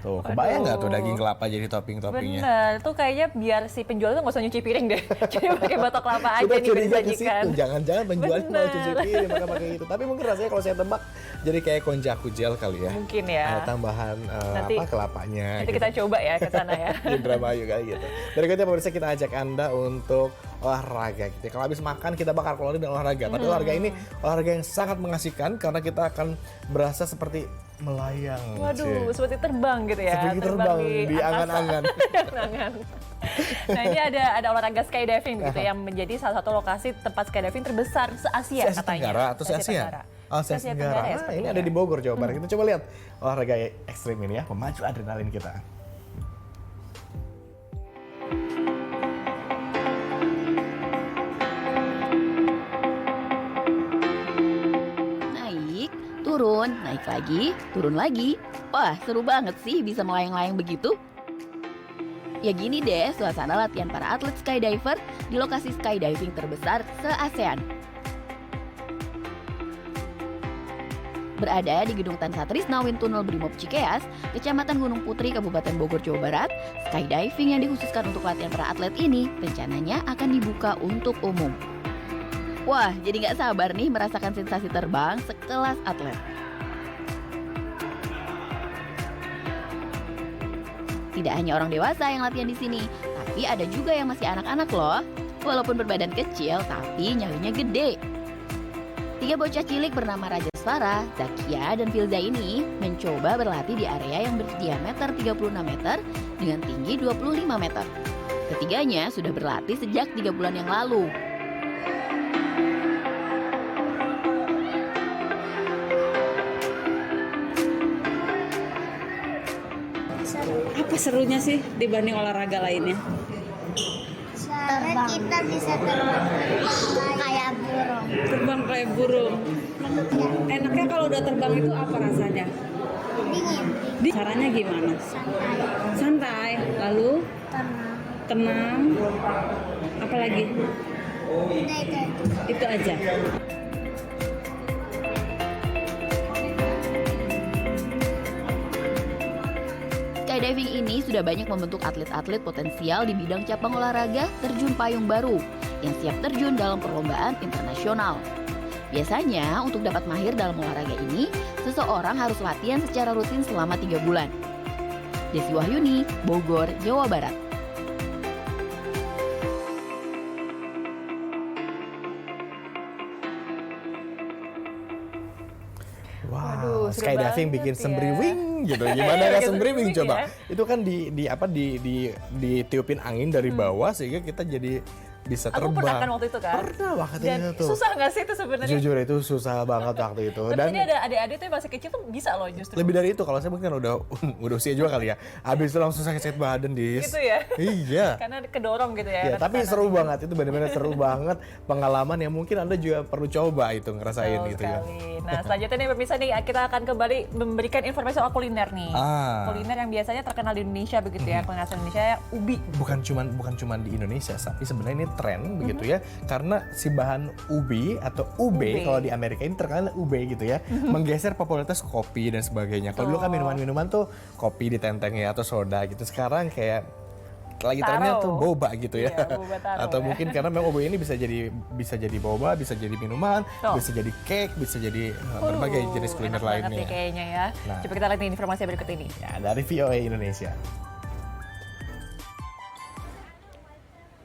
Tuh, kebayang nggak tuh daging kelapa jadi topping-toppingnya? Bener, tuh kayaknya biar si penjual tuh nggak usah nyuci piring deh. Jadi pakai batok kelapa aja Kita nih curiga ke disajikan. situ, jangan-jangan penjualnya mau cuci piring maka pakai itu. Tapi mungkin rasanya kalau saya tebak jadi kayak konjaku gel kali ya. Mungkin ya. Ada tambahan Nanti- kelapanya. Nanti kita coba ya ke sana ya. Indramayu kayak gitu. Berikutnya pemirsa, kita ajak Anda untuk olahraga gitu. Kalau habis makan kita bakar kalori dan olahraga. Tapi olahraga ini olahraga yang sangat mengasihkan karena kita akan berasa seperti melayang. Waduh, Cie. seperti terbang gitu ya. Seperti terbang di angkasa. angan-angan. Di angan-angan. Nah, ini ada olahraga skydiving gitu yang menjadi salah satu lokasi tempat skydiving terbesar se-Asia Se-Asia katanya. Tenggara atau se-Asia? Tenggara. Oh, se-Asia Tenggara. ya Nah, ini sepertinya. ada di Bogor, Jawa Barat. Kita coba lihat olahraga ekstrim ini ya, memacu adrenalin kita. Naik, turun, naik lagi, turun lagi. Wah, seru banget sih bisa melayang-layang begitu. Ya gini deh suasana latihan para atlet skydiver di lokasi skydiving terbesar se-ASEAN. Berada di Gedung Tan Satrisna Wind Tunnel Brimob Cikeas, Kecamatan Gunung Putri, Kabupaten Bogor, Jawa Barat, skydiving yang dikhususkan untuk latihan para atlet ini rencananya akan dibuka untuk umum. Wah, jadi nggak sabar nih merasakan sensasi terbang sekelas atlet. Tidak hanya orang dewasa yang latihan di sini, tapi ada juga yang masih anak-anak loh. Walaupun berbadan kecil, tapi nyalinya gede. 3 bocah cilik bernama Raja Sfara, Zakia, dan Filza ini mencoba berlatih di area yang berdiameter 36 meter dengan tinggi 25 meter. Ketiganya sudah berlatih sejak 3 bulan yang lalu. Apa serunya sih dibanding olahraga lainnya? Karena kita bisa terbang kayak burung. Terbang kayak burung. Enaknya kalau udah terbang itu apa rasanya? Dingin. Caranya gimana? Santai. Lalu? Tenang. Apa lagi? Itu aja. Skydiving ini sudah banyak membentuk atlet-atlet potensial di bidang cabang olahraga terjun payung baru yang siap terjun dalam perlombaan internasional. Biasanya, untuk dapat mahir dalam olahraga ini, seseorang harus latihan secara rutin selama 3 bulan. Desi Wahyuni, Bogor, Jawa Barat. Wow, skydiving bikin sembriwing gitu. Gimana nggak sembriwing coba? Itu kan ditiupin angin dari bawah sehingga kita jadi bisa terbang. Aku pernah kan waktu itu kan? Pernah waktu Dan itu. susah nggak sih itu sebenarnya? Jujur itu susah banget waktu itu. Tapi Dan ini ada adik-adik tuh yang masih kecil tuh bisa loh justru. lebih dari itu, kalau saya mungkin udah usia juga kali ya. Habis itu langsung sakit badan Gitu ya? Iya. Karena kedorong gitu ya. Ya, tapi seru banget, itu benar-benar seru banget, pengalaman yang mungkin Anda juga perlu coba itu ngerasain gitu ya. Nah, selanjutnya nih pemirsa nih, kita akan kembali memberikan informasi soal kuliner nih. Kuliner yang biasanya terkenal di Indonesia begitu ya, kuliner asal Indonesia ubi. Bukan cuman di Indonesia, tapi sebenarnya ini tren begitu ya, karena si bahan ubi atau ube kalau di Amerika ini terkenal ube gitu ya, menggeser popularitas kopi dan sebagainya. Kalau dulu kan minuman-minuman tuh kopi ditenteng ya atau soda gitu, sekarang kayak lagi trennya tuh boba gitu ya. Iya, boba taro, atau ya. mungkin karena memang ube ini bisa jadi boba, bisa jadi minuman, bisa jadi cake, bisa jadi berbagai jenis kuliner enak banget lainnya. nih kayaknya ya. Nah. Coba kita lihat nih informasi berikut ini. Ya, dari VOA Indonesia.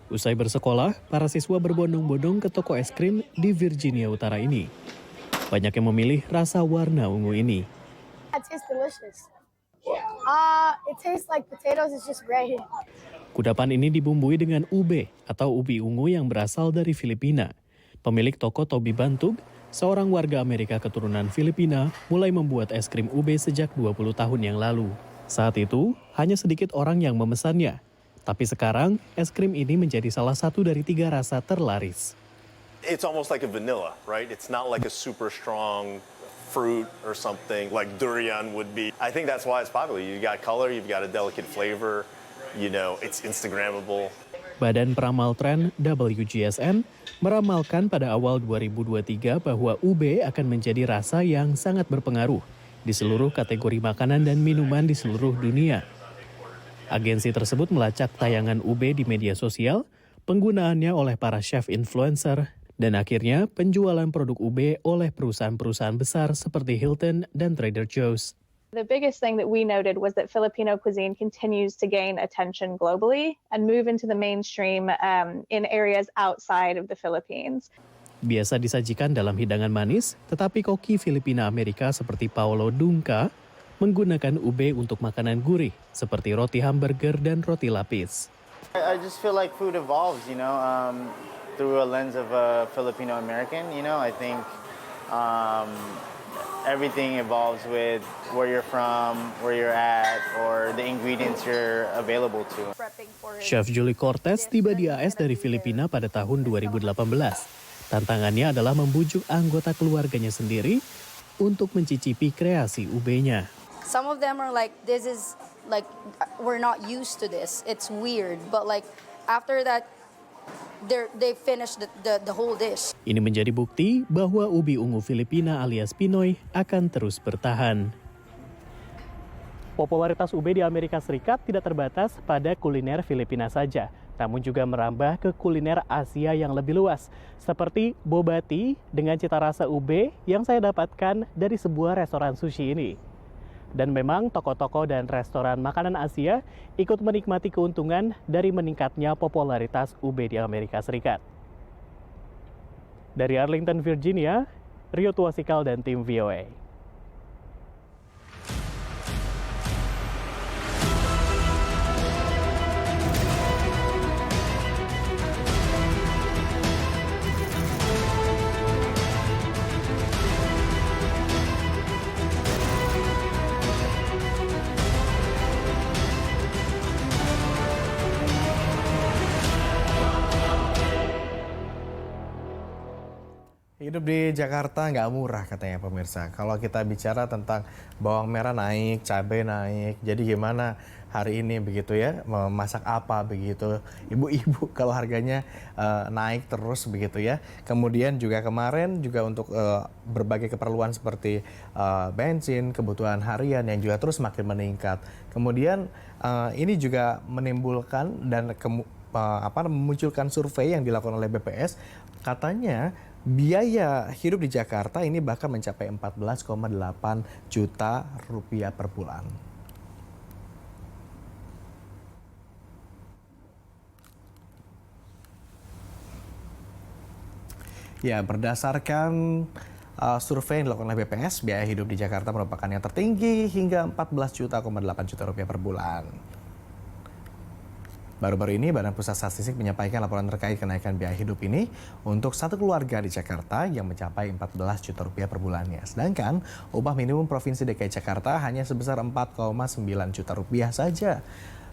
Usai bersekolah, para siswa berbondong-bondong ke toko es krim di Virginia Utara ini. Banyak yang memilih rasa warna ungu ini. It tastes delicious. It tastes like potatoes, it's just red. Kudapan ini dibumbui dengan ube atau ubi ungu yang berasal dari Filipina. Pemilik toko Toby Bantug, seorang warga Amerika keturunan Filipina, mulai membuat es krim ube sejak 20 tahun yang lalu. Saat itu, hanya sedikit orang yang memesannya. Tapi sekarang, es krim ini menjadi salah satu dari 3 rasa terlaris. It's almost like a vanilla, right? It's not like a super strong fruit or something like durian would be. I think that's why it's popular. You've got color, you've got a delicate flavor, you know, it's Instagrammable. Badan Peramal Tren WGSN meramalkan pada awal 2023 bahwa ube akan menjadi rasa yang sangat berpengaruh di seluruh kategori makanan dan minuman di seluruh dunia. Agensi tersebut melacak tayangan ube di media sosial, penggunaannya oleh para chef influencer, dan akhirnya penjualan produk ube oleh perusahaan-perusahaan besar seperti Hilton dan Trader Joe's. The biggest thing that we noted was that Filipino cuisine continues to gain attention globally and move into the mainstream in areas outside of the Philippines. Biasa disajikan dalam hidangan manis, tetapi koki Filipina Amerika seperti Paolo Dungka menggunakan ube untuk makanan gurih seperti roti hamburger dan roti lapis. I just feel like food evolves, you know, through a lens of a Filipino American. You know, I think everything evolves with where you're from, where you're at, or the ingredients you're available to. Chef Julie Cortez tiba di AS dari Filipina pada tahun 2018. Tantangannya adalah membujuk anggota keluarganya sendiri untuk mencicipi kreasi ube-nya. Some of them are like, this is like, we're not used to this. It's weird. But like, after that, they finish the whole dish. Ini menjadi bukti bahwa ubi ungu Filipina alias Pinoy akan terus bertahan. Popularitas ube di Amerika Serikat tidak terbatas pada kuliner Filipina saja, namun juga merambah ke kuliner Asia yang lebih luas, seperti boba tea dengan cita rasa ube yang saya dapatkan dari sebuah restoran sushi ini. Dan memang toko-toko dan restoran makanan Asia ikut menikmati keuntungan dari meningkatnya popularitas UB di Amerika Serikat. Dari Arlington, Virginia, Rio Tuasikal dan tim VOA. Hidup di Jakarta nggak murah katanya pemirsa. Kalau kita bicara tentang bawang merah naik, cabai naik, jadi gimana hari ini begitu ya, memasak apa begitu. Ibu-ibu kalau harganya naik terus begitu ya. Kemudian juga kemarin juga untuk berbagai keperluan seperti bensin, kebutuhan harian yang juga terus makin meningkat. Kemudian ini juga menimbulkan dan memunculkan survei yang dilakukan oleh BPS, katanya biaya hidup di Jakarta ini bahkan mencapai 14,8 juta rupiah per bulan. Ya, berdasarkan survei yang dilakukan oleh BPS, biaya hidup di Jakarta merupakan yang tertinggi hingga 14,8 juta rupiah per bulan. Baru-baru ini Badan Pusat Statistik menyampaikan laporan terkait kenaikan biaya hidup ini untuk satu keluarga di Jakarta yang mencapai 14 juta rupiah per bulannya. Sedangkan upah minimum Provinsi DKI Jakarta hanya sebesar 4,9 juta rupiah saja.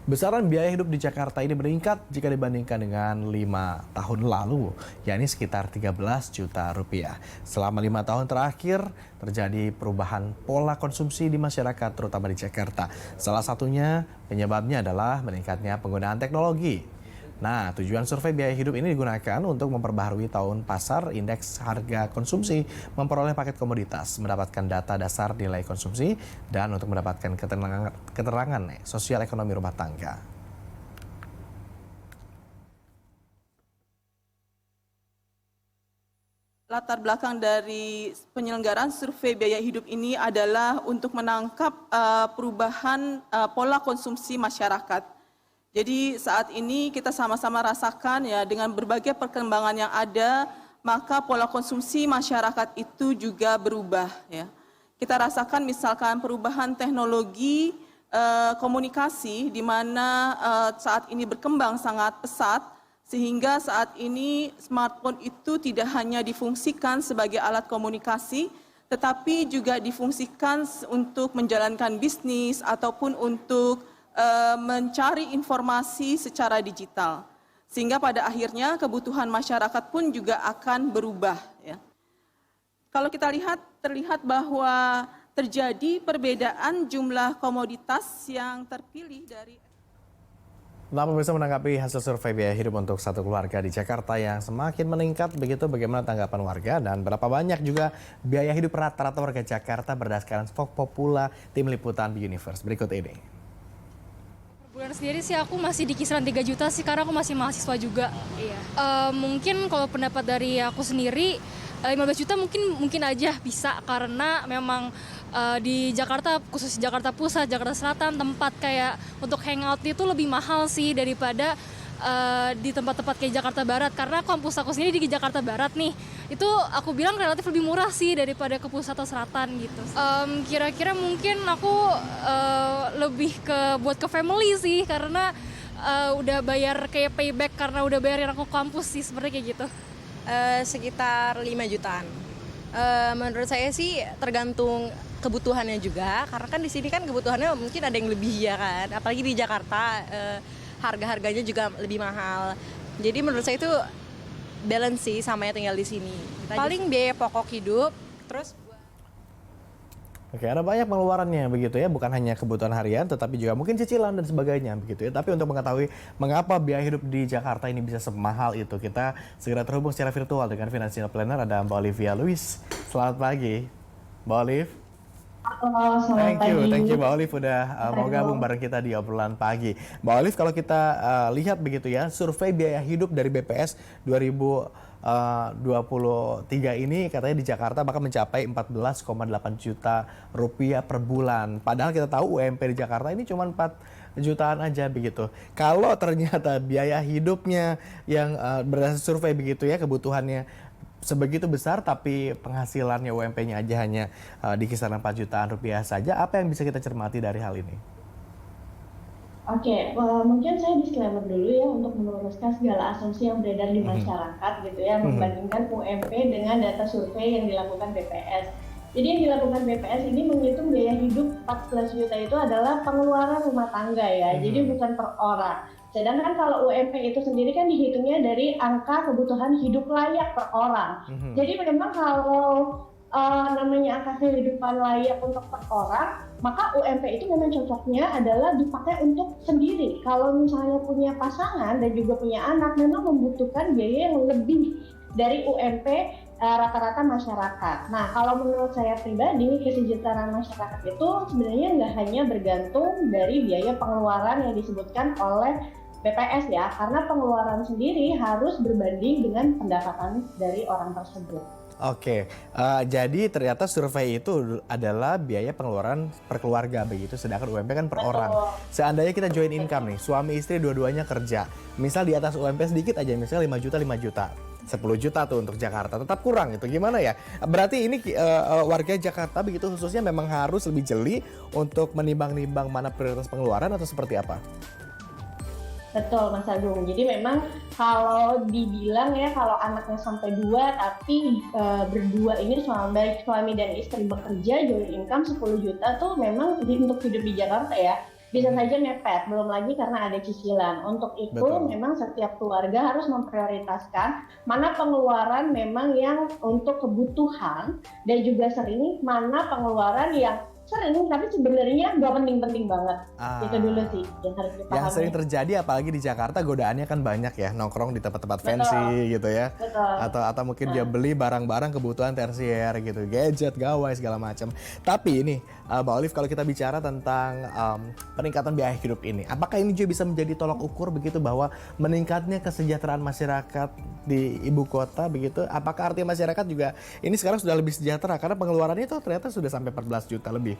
Besaran biaya hidup di Jakarta ini meningkat jika dibandingkan dengan 5 tahun lalu, yakni sekitar 13 juta rupiah. Selama 5 tahun terakhir terjadi perubahan pola konsumsi di masyarakat, terutama di Jakarta. Salah satunya penyebabnya adalah meningkatnya penggunaan teknologi. Nah, tujuan survei biaya hidup ini digunakan untuk memperbaharui tahun pasar indeks harga konsumsi, memperoleh paket komoditas, mendapatkan data dasar nilai konsumsi, dan untuk mendapatkan keterangan sosial ekonomi rumah tangga. Latar belakang dari penyelenggaraan survei biaya hidup ini adalah untuk menangkap perubahan pola konsumsi masyarakat. Jadi saat ini kita sama-sama rasakan ya, dengan berbagai perkembangan yang ada, maka pola konsumsi masyarakat itu juga berubah ya. Kita rasakan misalkan perubahan teknologi komunikasi di mana saat ini berkembang sangat pesat, sehingga saat ini smartphone itu tidak hanya difungsikan sebagai alat komunikasi, tetapi juga difungsikan untuk menjalankan bisnis ataupun untuk mencari informasi secara digital, sehingga pada akhirnya kebutuhan masyarakat pun juga akan berubah. Ya. Kalau kita terlihat bahwa terjadi perbedaan jumlah komoditas yang terpilih dari. Nah, pemirsa, menanggapi hasil survei biaya hidup untuk satu keluarga di Jakarta yang semakin meningkat, begitu bagaimana tanggapan warga dan berapa banyak juga biaya hidup rata-rata warga Jakarta berdasarkan stok Popula Tim Liputan Universe. Berikut ini. Bulan sendiri sih aku masih di kisaran 3 juta sih, karena aku masih mahasiswa juga. Iya. Mungkin kalau pendapat dari aku sendiri 15 juta mungkin aja bisa, karena memang di Jakarta, khusus Jakarta Pusat, Jakarta Selatan, tempat kayak untuk hangout itu lebih mahal sih daripada di tempat-tempat kayak Jakarta Barat, karena kampus aku sendiri di Jakarta Barat nih, itu aku bilang relatif lebih murah sih daripada ke pusat atau selatan gitu. Kira-kira mungkin aku lebih buat ke family sih, karena udah bayar kayak payback karena udah bayarin aku kampus sih, seperti kayak gitu. Sekitar 5 jutaan. Menurut saya sih tergantung kebutuhannya juga, karena kan di sini kan kebutuhannya mungkin ada yang lebih ya kan, apalagi di Jakarta. Harga-harganya juga lebih mahal. Jadi menurut saya itu balance sih sama yang tinggal di sini. Paling biaya pokok hidup, terus. Oke, ada banyak pengeluarannya begitu ya, bukan hanya kebutuhan harian, tetapi juga mungkin cicilan dan sebagainya begitu ya. Tapi untuk mengetahui mengapa biaya hidup di Jakarta ini bisa semahal itu, kita segera terhubung secara virtual dengan financial planner, ada Mbak Olivia Luis. Selamat pagi, Mbak Olive. Thank you Mbak Olive udah mau gabung bareng kita di obrolan pagi. Mbak Olive, kalau kita lihat begitu ya, survei biaya hidup dari BPS 2022 2023 ini katanya di Jakarta bakal mencapai 14,8 juta rupiah per bulan. Padahal kita tahu UMP di Jakarta ini cuma 4 jutaan aja begitu. Kalau ternyata biaya hidupnya yang berdasarkan survei begitu ya, kebutuhannya sebegitu besar tapi penghasilannya UMP-nya aja hanya di kisaran 4 jutaan rupiah saja, apa yang bisa kita cermati dari hal ini? Oke, mungkin saya disclaimer dulu ya untuk meluruskan segala asumsi yang beredar di masyarakat gitu ya, membandingkan UMP dengan data survei yang dilakukan BPS. Jadi yang dilakukan BPS ini menghitung biaya hidup 14 juta itu adalah pengeluaran rumah tangga ya, jadi bukan per orang. Sedangkan kalau UMP itu sendiri kan dihitungnya dari angka kebutuhan hidup layak per orang. Jadi memang kalau namanya angka kehidupan layak untuk per orang, maka UMP itu memang cocoknya adalah dipakai untuk sendiri. Kalau misalnya punya pasangan dan juga punya anak, memang membutuhkan biaya yang lebih dari UMP rata-rata masyarakat. Nah, kalau menurut saya pribadi, kesejahteraan masyarakat itu sebenarnya nggak hanya bergantung dari biaya pengeluaran yang disebutkan oleh BPS ya, karena pengeluaran sendiri harus berbanding dengan pendapatan dari orang tersebut. Oke, jadi ternyata survei itu adalah biaya pengeluaran per keluarga begitu, sedangkan UMP kan per orang. Seandainya kita join income nih, suami istri dua-duanya kerja, misal di atas UMP sedikit aja, misal 5 juta, 10 juta tuh untuk Jakarta, tetap kurang itu gimana ya? Berarti ini warga Jakarta begitu khususnya memang harus lebih jeli untuk menimbang-nimbang mana prioritas pengeluaran atau seperti apa? Betul Mas Agung, jadi memang kalau dibilang ya kalau anaknya sampai 2 tapi berdua ini baik suami dan istri bekerja joint income 10 juta tuh memang untuk hidup di Jakarta ya bisa saja mepet, belum lagi karena ada cicilan. Untuk itu memang setiap keluarga harus memprioritaskan mana pengeluaran memang yang untuk kebutuhan dan juga sering mana pengeluaran yang sering tapi sebenarnya nggak penting-penting banget. Itu dulu sih yang harus dipahami. Yang sering terjadi apalagi di Jakarta godaannya kan banyak ya, nongkrong di tempat-tempat fancy gitu ya. Atau mungkin dia beli barang-barang kebutuhan tersier gitu, gadget, gawai segala macam. Tapi ini Mbak Olive, kalau kita bicara tentang peningkatan biaya hidup ini, apakah ini juga bisa menjadi tolak ukur begitu bahwa meningkatnya kesejahteraan masyarakat di ibu kota begitu? Apakah artinya masyarakat juga ini sekarang sudah lebih sejahtera karena pengeluarannya itu ternyata sudah sampai 14 juta lebih?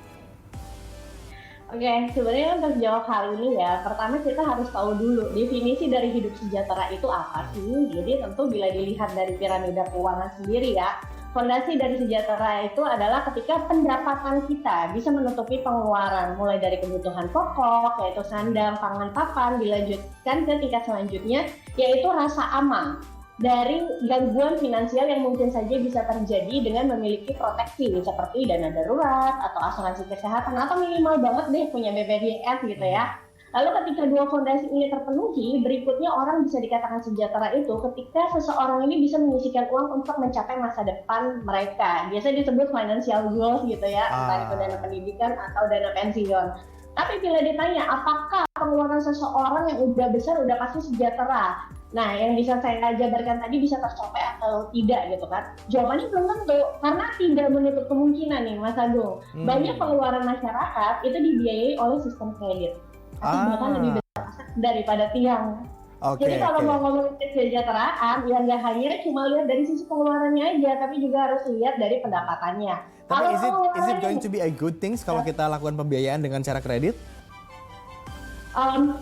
Oke, sebenarnya untuk jawab hal ini ya, pertama kita harus tahu dulu definisi dari hidup sejahtera itu apa sih. Jadi tentu bila dilihat dari piramida keuangan sendiri ya, fondasi dari sejahtera itu adalah ketika pendapatan kita bisa menutupi pengeluaran mulai dari kebutuhan pokok, yaitu sandang, pangan, papan, dilanjutkan ke tingkat selanjutnya, yaitu rasa aman dari gangguan finansial yang mungkin saja bisa terjadi dengan memiliki proteksi seperti dana darurat atau asuransi kesehatan atau minimal banget deh punya BPJS gitu ya. Lalu ketika dua fondasi ini terpenuhi, berikutnya orang bisa dikatakan sejahtera itu ketika seseorang ini bisa menyisihkan uang untuk mencapai masa depan mereka. Biasanya disebut financial goals gitu ya, entah itu dana pendidikan atau dana pensiun. Tapi bila ditanya apakah pengeluaran seseorang yang udah besar udah pasti sejahtera? Nah, yang bisa saya jabarkan tadi bisa tercapai atau tidak gitu kan? Jawabannya belum tentu, karena tidak menutup kemungkinan nih Mas Agung. Banyak pengeluaran masyarakat itu dibiayai oleh sistem kredit. Atau bahkan lebih besar daripada tiang. Jadi kalau mau ngomongin kesejahteraan, ya nggak hanya cuma lihat dari sisi pengeluarannya aja, tapi juga harus lihat dari pendapatannya. Tapi is it going to be a good things kalau kita lakukan pembiayaan dengan cara kredit?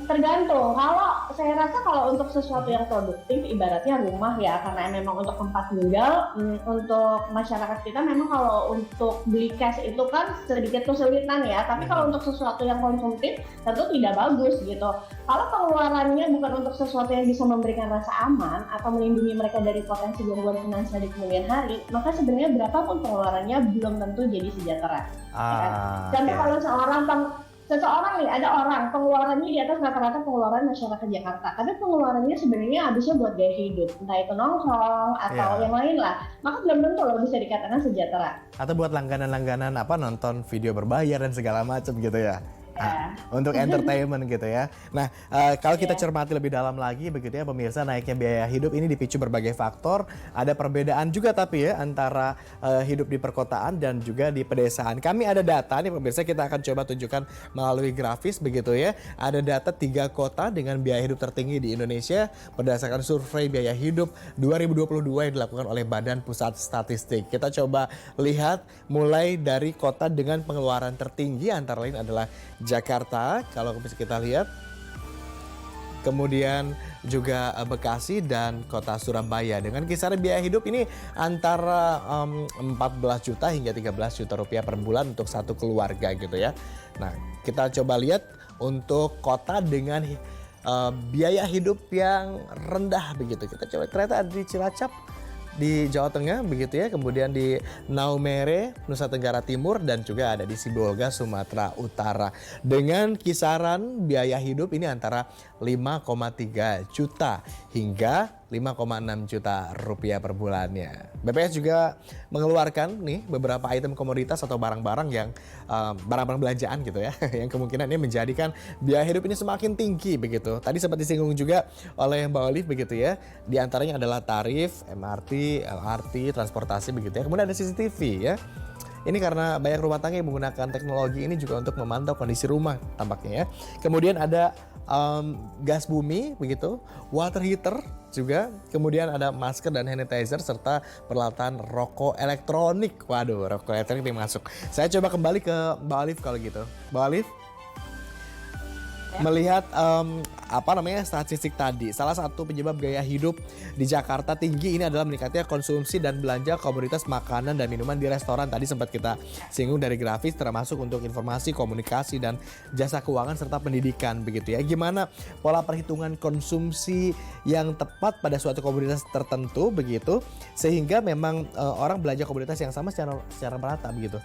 Tergantung. Kalau saya rasa kalau untuk sesuatu yang produktif, ibaratnya rumah ya, karena memang untuk tempat tinggal, untuk masyarakat kita memang kalau untuk beli cash itu kan sedikit kesulitan ya. Tapi kalau untuk sesuatu yang konsumtif, tentu tidak bagus gitu. Kalau pengeluarannya bukan untuk sesuatu yang bisa memberikan rasa aman atau melindungi mereka dari potensi gangguan finansial di kemudian hari, maka sebenarnya berapapun pengeluarannya belum tentu jadi sejahtera. Contoh kalau seseorang nih, ada orang pengeluarannya di atas rata-rata pengeluaran masyarakat Jakarta, tapi pengeluarannya sebenarnya habisnya buat gaya hidup, entah itu nongkrong atau yang lain lah, maka belum tentu loh bisa dikatakan sejahtera. Atau buat langganan-langganan nonton video berbayar dan segala macam gitu ya? Untuk entertainment gitu ya. Nah, kalau kita cermati lebih dalam lagi begitu ya pemirsa, naiknya biaya hidup ini dipicu berbagai faktor. Ada perbedaan juga tapi ya antara hidup di perkotaan dan juga di pedesaan. Kami ada data nih pemirsa, kita akan coba tunjukkan melalui grafis begitu ya. Ada data 3 kota dengan biaya hidup tertinggi di Indonesia berdasarkan survei biaya hidup 2022 yang dilakukan oleh Badan Pusat Statistik. Kita coba lihat mulai dari kota dengan pengeluaran tertinggi, antara lain adalah Jakarta, kalau bisa kita lihat. Kemudian juga Bekasi dan kota Surabaya dengan kisaran biaya hidup ini antara 14 juta hingga 13 juta rupiah per bulan untuk satu keluarga gitu ya. Nah, kita coba lihat untuk kota dengan biaya hidup yang rendah begitu. Kita coba, ternyata ada di Cilacap di Jawa Tengah begitu ya, kemudian di Naumere, Nusa Tenggara Timur, dan juga ada di Sibolga, Sumatera Utara. Dengan kisaran biaya hidup ini antara 5,3 juta hingga 5,6 juta rupiah per bulannya. BPS juga mengeluarkan nih beberapa item komoditas atau barang-barang yang barang-barang belanjaan gitu ya, yang kemungkinan ini menjadikan biaya hidup ini semakin tinggi begitu. Tadi sempat disinggung juga oleh Mbak Olive begitu ya. Di antaranya adalah tarif MRT, LRT, transportasi begitu ya. Kemudian ada CCTV ya. Ini karena banyak rumah tangga yang menggunakan teknologi ini juga untuk memantau kondisi rumah tampaknya ya. Kemudian ada gas bumi begitu, water heater juga, kemudian ada masker dan sanitizer serta peralatan rokok elektronik. Waduh, rokok elektronik ini masuk. Saya coba kembali ke Mbak Olive kalau gitu. Mbak Olive, melihat statistik tadi, salah satu penyebab gaya hidup di Jakarta tinggi ini adalah meningkatnya konsumsi dan belanja komoditas makanan dan minuman di restoran. Tadi sempat kita singgung dari grafis, termasuk untuk informasi, komunikasi, dan jasa keuangan serta pendidikan begitu ya. Gimana pola perhitungan konsumsi yang tepat pada suatu komoditas tertentu begitu, sehingga memang orang belanja komoditas yang sama secara merata begitu.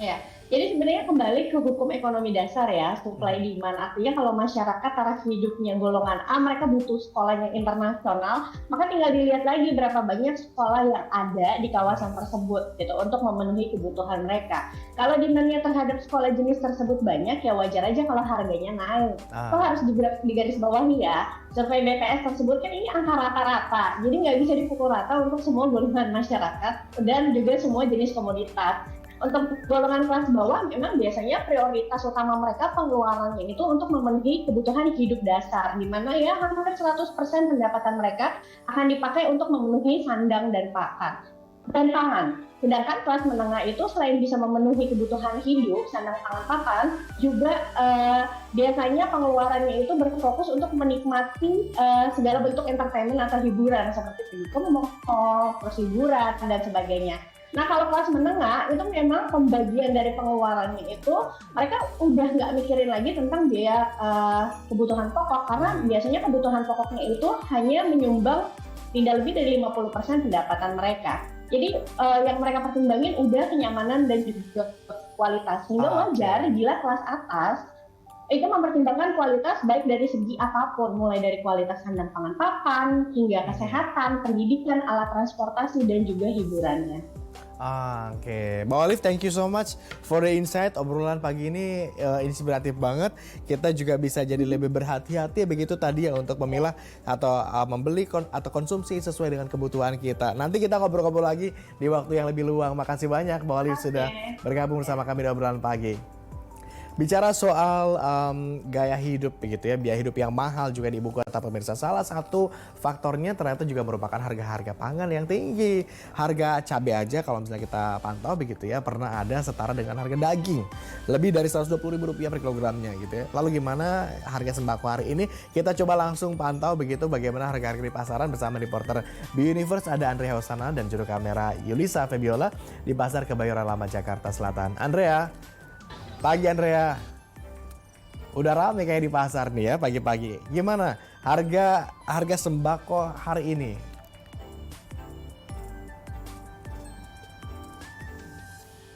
Ya. Jadi sebenarnya kembali ke hukum ekonomi dasar ya, supply demand. Artinya kalau masyarakat taraf hidupnya golongan A, mereka butuh sekolah yang internasional, maka tinggal dilihat lagi berapa banyak sekolah yang ada di kawasan tersebut gitu untuk memenuhi kebutuhan mereka. Kalau demandnya terhadap sekolah jenis tersebut banyak, ya wajar aja kalau harganya naik. Itu harus digarisbawahi ya. Survei BPS tersebut kan ini angka rata-rata, jadi nggak bisa dipukul rata untuk semua golongan masyarakat dan juga semua jenis komoditas. Untuk golongan kelas bawah memang biasanya prioritas utama mereka pengeluarannya itu untuk memenuhi kebutuhan hidup dasar, di mana ya hampir 100% pendapatan mereka akan dipakai untuk memenuhi sandang dan pakan dan pangan. Sedangkan kelas menengah itu selain bisa memenuhi kebutuhan hidup, sandang, pangan, pakan, juga biasanya pengeluarannya itu berfokus untuk menikmati segala bentuk entertainment atau hiburan seperti pergi ke mall, terus hiburan dan sebagainya. Nah kalau kelas menengah itu memang pembagian dari pengeluarannya itu mereka udah nggak mikirin lagi tentang biaya kebutuhan pokok, karena biasanya kebutuhan pokoknya itu hanya menyumbang tidak lebih dari 50% pendapatan mereka. Jadi yang mereka pertimbangin udah kenyamanan dan juga kualitas. Sehingga wajar bila kelas atas itu mempertimbangkan kualitas baik dari segi apapun, mulai dari kualitas sandang pangan papan hingga kesehatan, pendidikan, alat transportasi dan juga hiburannya. Oke, Mbak Olive, thank you so much for the insight. Obrolan pagi ini inspiratif banget. Kita juga bisa jadi lebih berhati-hati begitu tadi ya untuk memilah atau membeli atau konsumsi sesuai dengan kebutuhan kita. Nanti kita ngobrol-ngobrol lagi di waktu yang lebih luang. Makasih banyak Mbak Olive sudah bergabung bersama kami di obrolan pagi. Bicara soal gaya hidup begitu ya, biaya hidup yang mahal juga di ibu kota pemirsa. Salah satu faktornya ternyata juga merupakan harga-harga pangan yang tinggi. Harga cabai aja kalau misalnya kita pantau begitu ya, pernah ada setara dengan harga daging. Lebih dari Rp120.000 per kilogramnya gitu ya. Lalu gimana harga sembako hari ini? Kita coba langsung pantau begitu bagaimana harga-harga di pasaran bersama reporter B-Universe ada Andrea Hosana dan juru kamera Yulisa Febiola di Pasar Kebayoran Lama, Jakarta Selatan. Andrea. Pagi Andrea, udah rame kayak di pasar nih ya pagi-pagi. Gimana harga sembako hari ini?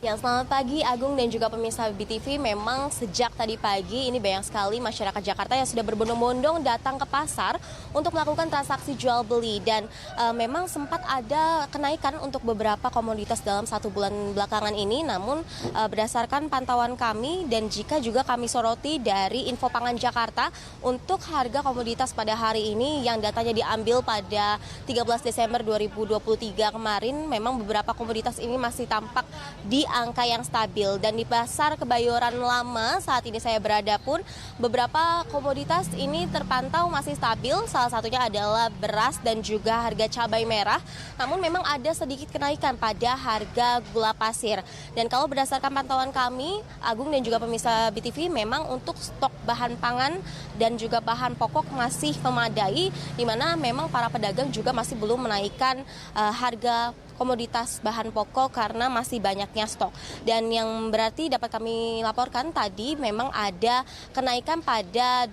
Ya, selamat pagi Agung dan juga pemirsa BTV. Memang sejak tadi pagi ini banyak sekali masyarakat Jakarta yang sudah berbondong-bondong datang ke pasar untuk melakukan transaksi jual beli dan memang sempat ada kenaikan untuk beberapa komoditas dalam 1 bulan belakangan ini. Namun berdasarkan pantauan kami dan jika juga kami soroti dari Info Pangan Jakarta untuk harga komoditas pada hari ini yang datanya diambil pada 13 Desember 2023 kemarin, memang beberapa komoditas ini masih tampak di angka yang stabil. Dan di pasar Kebayoran Lama saat ini saya berada pun beberapa komoditas ini terpantau masih stabil. Salah satunya adalah beras dan juga harga cabai merah. Namun memang ada sedikit kenaikan pada harga gula pasir. Dan kalau berdasarkan pantauan kami, Agung dan juga pemirsa BTV, memang untuk stok bahan pangan dan juga bahan pokok masih memadai, di mana memang para pedagang juga masih belum menaikkan harga komoditas bahan pokok karena masih banyaknya stok. Dan yang berarti dapat kami laporkan tadi memang ada kenaikan pada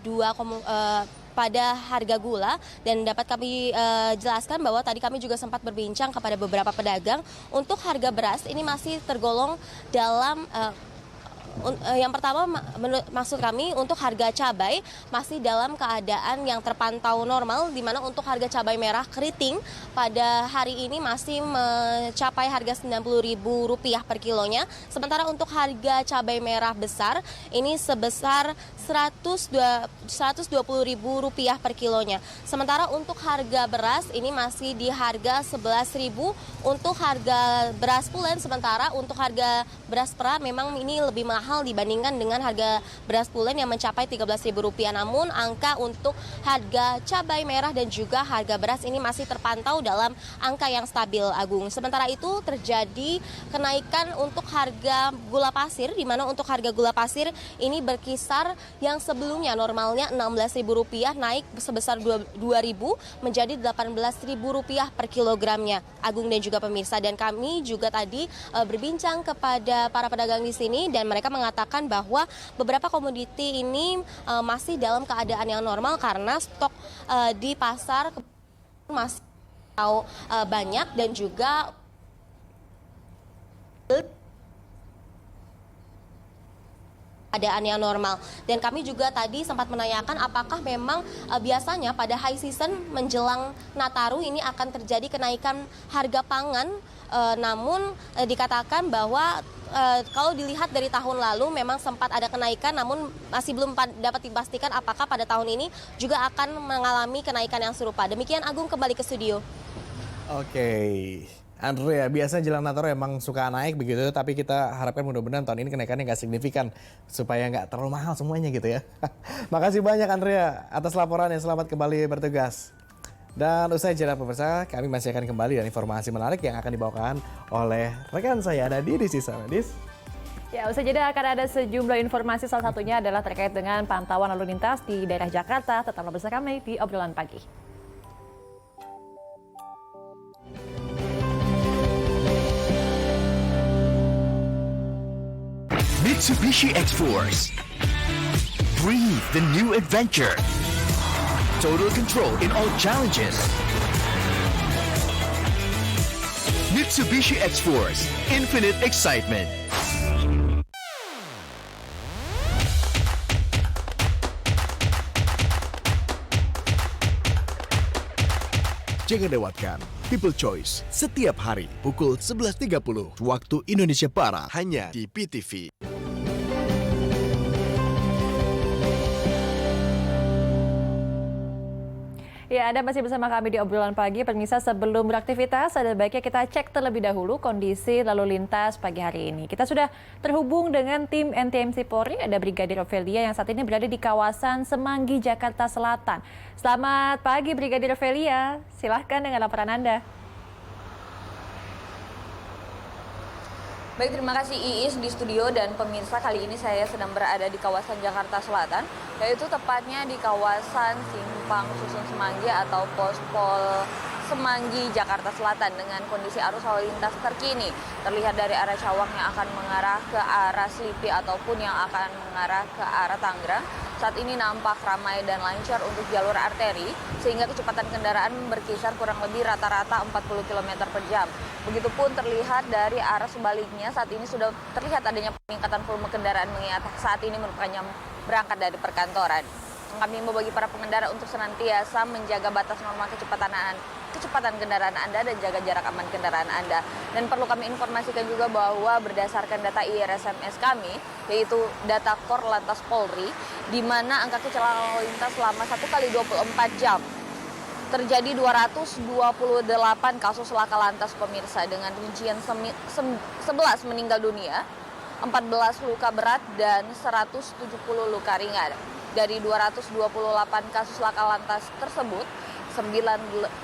pada harga gula, dan dapat kami jelaskan bahwa tadi kami juga sempat berbincang kepada beberapa pedagang untuk harga beras ini masih tergolong dalam yang pertama, maksud kami untuk harga cabai masih dalam keadaan yang terpantau normal, di mana untuk harga cabai merah keriting pada hari ini masih mencapai harga Rp90.000 per kilonya. Sementara untuk harga cabai merah besar ini sebesar Rp120.000 per kilonya. Sementara untuk harga beras ini masih di harga Rp11.000 untuk harga beras pulen. Sementara untuk harga beras perah memang ini lebih mahal dibandingkan dengan harga beras pulen yang mencapai Rp13.000. Namun angka untuk harga cabai merah dan juga harga beras ini masih terpantau dalam angka yang stabil, Agung. Sementara itu terjadi kenaikan untuk harga gula pasir, di mana untuk harga gula pasir ini berkisar yang sebelumnya normalnya Rp16.000 naik sebesar Rp2.000 menjadi Rp18.000 per kilogramnya, Agung dan juga pemirsa. Dan kami juga tadi berbincang kepada para pedagang di sini dan mereka mengatakan bahwa beberapa komoditi ini masih dalam keadaan yang normal karena stok di pasar masih banyak dan juga keadaan yang normal. Dan kami juga tadi sempat menanyakan apakah memang biasanya pada high season menjelang Nataru ini akan terjadi kenaikan harga pangan, namun dikatakan bahwa kalau dilihat dari tahun lalu memang sempat ada kenaikan, namun masih belum dapat dipastikan apakah pada tahun ini juga akan mengalami kenaikan yang serupa. Demikian, Agung, kembali ke studio. Oke, Andrea, biasanya jelang Nataru emang suka naik begitu, tapi kita harapkan mudah-mudahan tahun ini kenaikannya nggak signifikan supaya nggak terlalu mahal semuanya gitu ya. Makasih banyak Andrea atas laporannya, selamat kembali bertugas. Dan usai jeda pemirsa, kami masih akan kembali dengan informasi menarik yang akan dibawakan oleh rekan saya Nadis di sana. Nadis. Ya, usai jeda akan ada sejumlah informasi, salah satunya adalah terkait dengan pantauan lalu lintas di daerah Jakarta. Tetaplah bersama kami di Obrolan Pagi. Mitsubishi X-Force. Breathe the new adventure. Total control in all challenges. Mitsubishi X-Force. Infinite excitement. Jangan lewatkan People Choice setiap hari pukul 11.30 waktu Indonesia Barat hanya di PTV. Ya, Anda masih bersama kami di Obrolan Pagi. Pemirsa, sebelum beraktivitas, ada baiknya kita cek terlebih dahulu kondisi lalu lintas pagi hari ini. Kita sudah terhubung dengan tim NTMC Polri, ada Brigadir Ofelia yang saat ini berada di kawasan Semanggi, Jakarta Selatan. Selamat pagi, Brigadir Ofelia. Silahkan dengan laporan Anda. Baik, terima kasih Iis di studio, dan pemirsa, kali ini saya sedang berada di kawasan Jakarta Selatan, yaitu tepatnya di kawasan Simpang Susun Semanggi atau Pospol Semanggi, Jakarta Selatan, dengan kondisi arus lalu lintas terkini terlihat dari arah Cawang yang akan mengarah ke arah Slipi ataupun yang akan mengarah ke arah Tangerang. saat ini nampak ramai dan lancar untuk jalur arteri, sehingga kecepatan kendaraan berkisar kurang lebih rata-rata 40 km per jam. Begitupun terlihat dari arah sebaliknya, saat ini sudah terlihat adanya peningkatan volume kendaraan mengingat saat ini merupakan jam berangkat dari perkantoran. Kami membagi para pengendara untuk senantiasa menjaga batas normal kecepatan kendaraan Anda dan jaga jarak aman kendaraan Anda. Dan perlu kami informasikan juga bahwa berdasarkan data IRSMS kami, yaitu data Kor Lantas Polri, di mana angka kecelakaan lalu lintas selama 1 kali 24 jam terjadi 228 kasus laka lantas pemirsa dengan rincian 11 meninggal dunia, 14 luka berat, dan 170 luka ringan. Dari 228 kasus laka lantas tersebut, 98,1%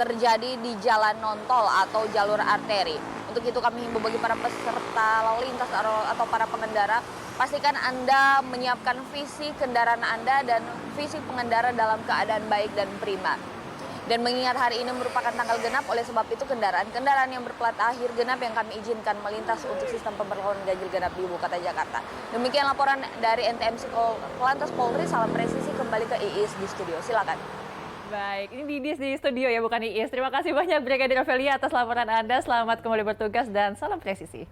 terjadi di jalan non-tol atau jalur arteri. Untuk itu kami himbau bagi para peserta lalu lintas atau para pengendara, pastikan Anda menyiapkan visi kendaraan Anda dan visi pengendara dalam keadaan baik dan prima. Dan mengingat hari ini merupakan tanggal genap, oleh sebab itu kendaraan-kendaraan yang berplat akhir genap yang kami izinkan melintas untuk sistem pemberlakuan ganjil genap di Ibu Kota Jakarta. Demikian laporan dari NTMC Lantas Polri, salam presisi, kembali ke Iis di studio. Silakan. Baik, ini Didis di studio ya, bukan Iis. Terima kasih banyak Brigadir Ofelia atas laporan Anda. Selamat kembali bertugas dan salam presisi.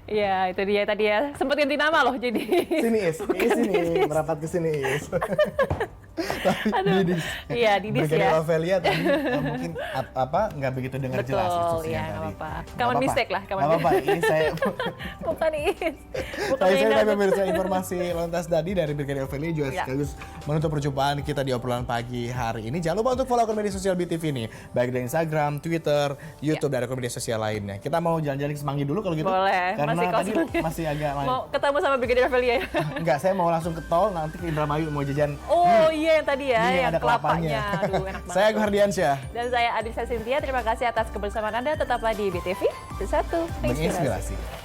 Ya, itu dia tadi ya. Sempat ganti nama loh jadi. Sini Is sini, merapat ke sini Is. Didis. Iya, Didis Brigadir ya. Ofelia tadi mungkin nggak begitu dengar jelas Betul, ya nggak apa-apa. Common mistake lah. Nggak apa-apa, ini saya... Bukan Iis. Tapi saya pemirsa informasi lantas tadi dari Brigadir Ofelia juga sekaligus menutup perjumpaan kita di obrolan pagi hari ini. Jangan lupa untuk follow akun media sosial BTV nih, baik dari Instagram, Twitter, YouTube, dan akun media sosial lainnya. Kita mau jalan-jalan ke Semanggi dulu kalau gitu. Boleh, karena tadi kosong. masih agak lain. Mau ketemu sama Brigadir Ofelia ya? Enggak, saya mau langsung ke tol, nanti ke Indramayu mau jajan. Oh iya yang tadi ya, yang ada kelapanya. Aduh, enak banget. Saya Agus Hardiansyah. Dan saya Adisa Cynthia, terima kasih atas kebersamaan Anda. Tetaplah di BTV, bersatu menginspirasi.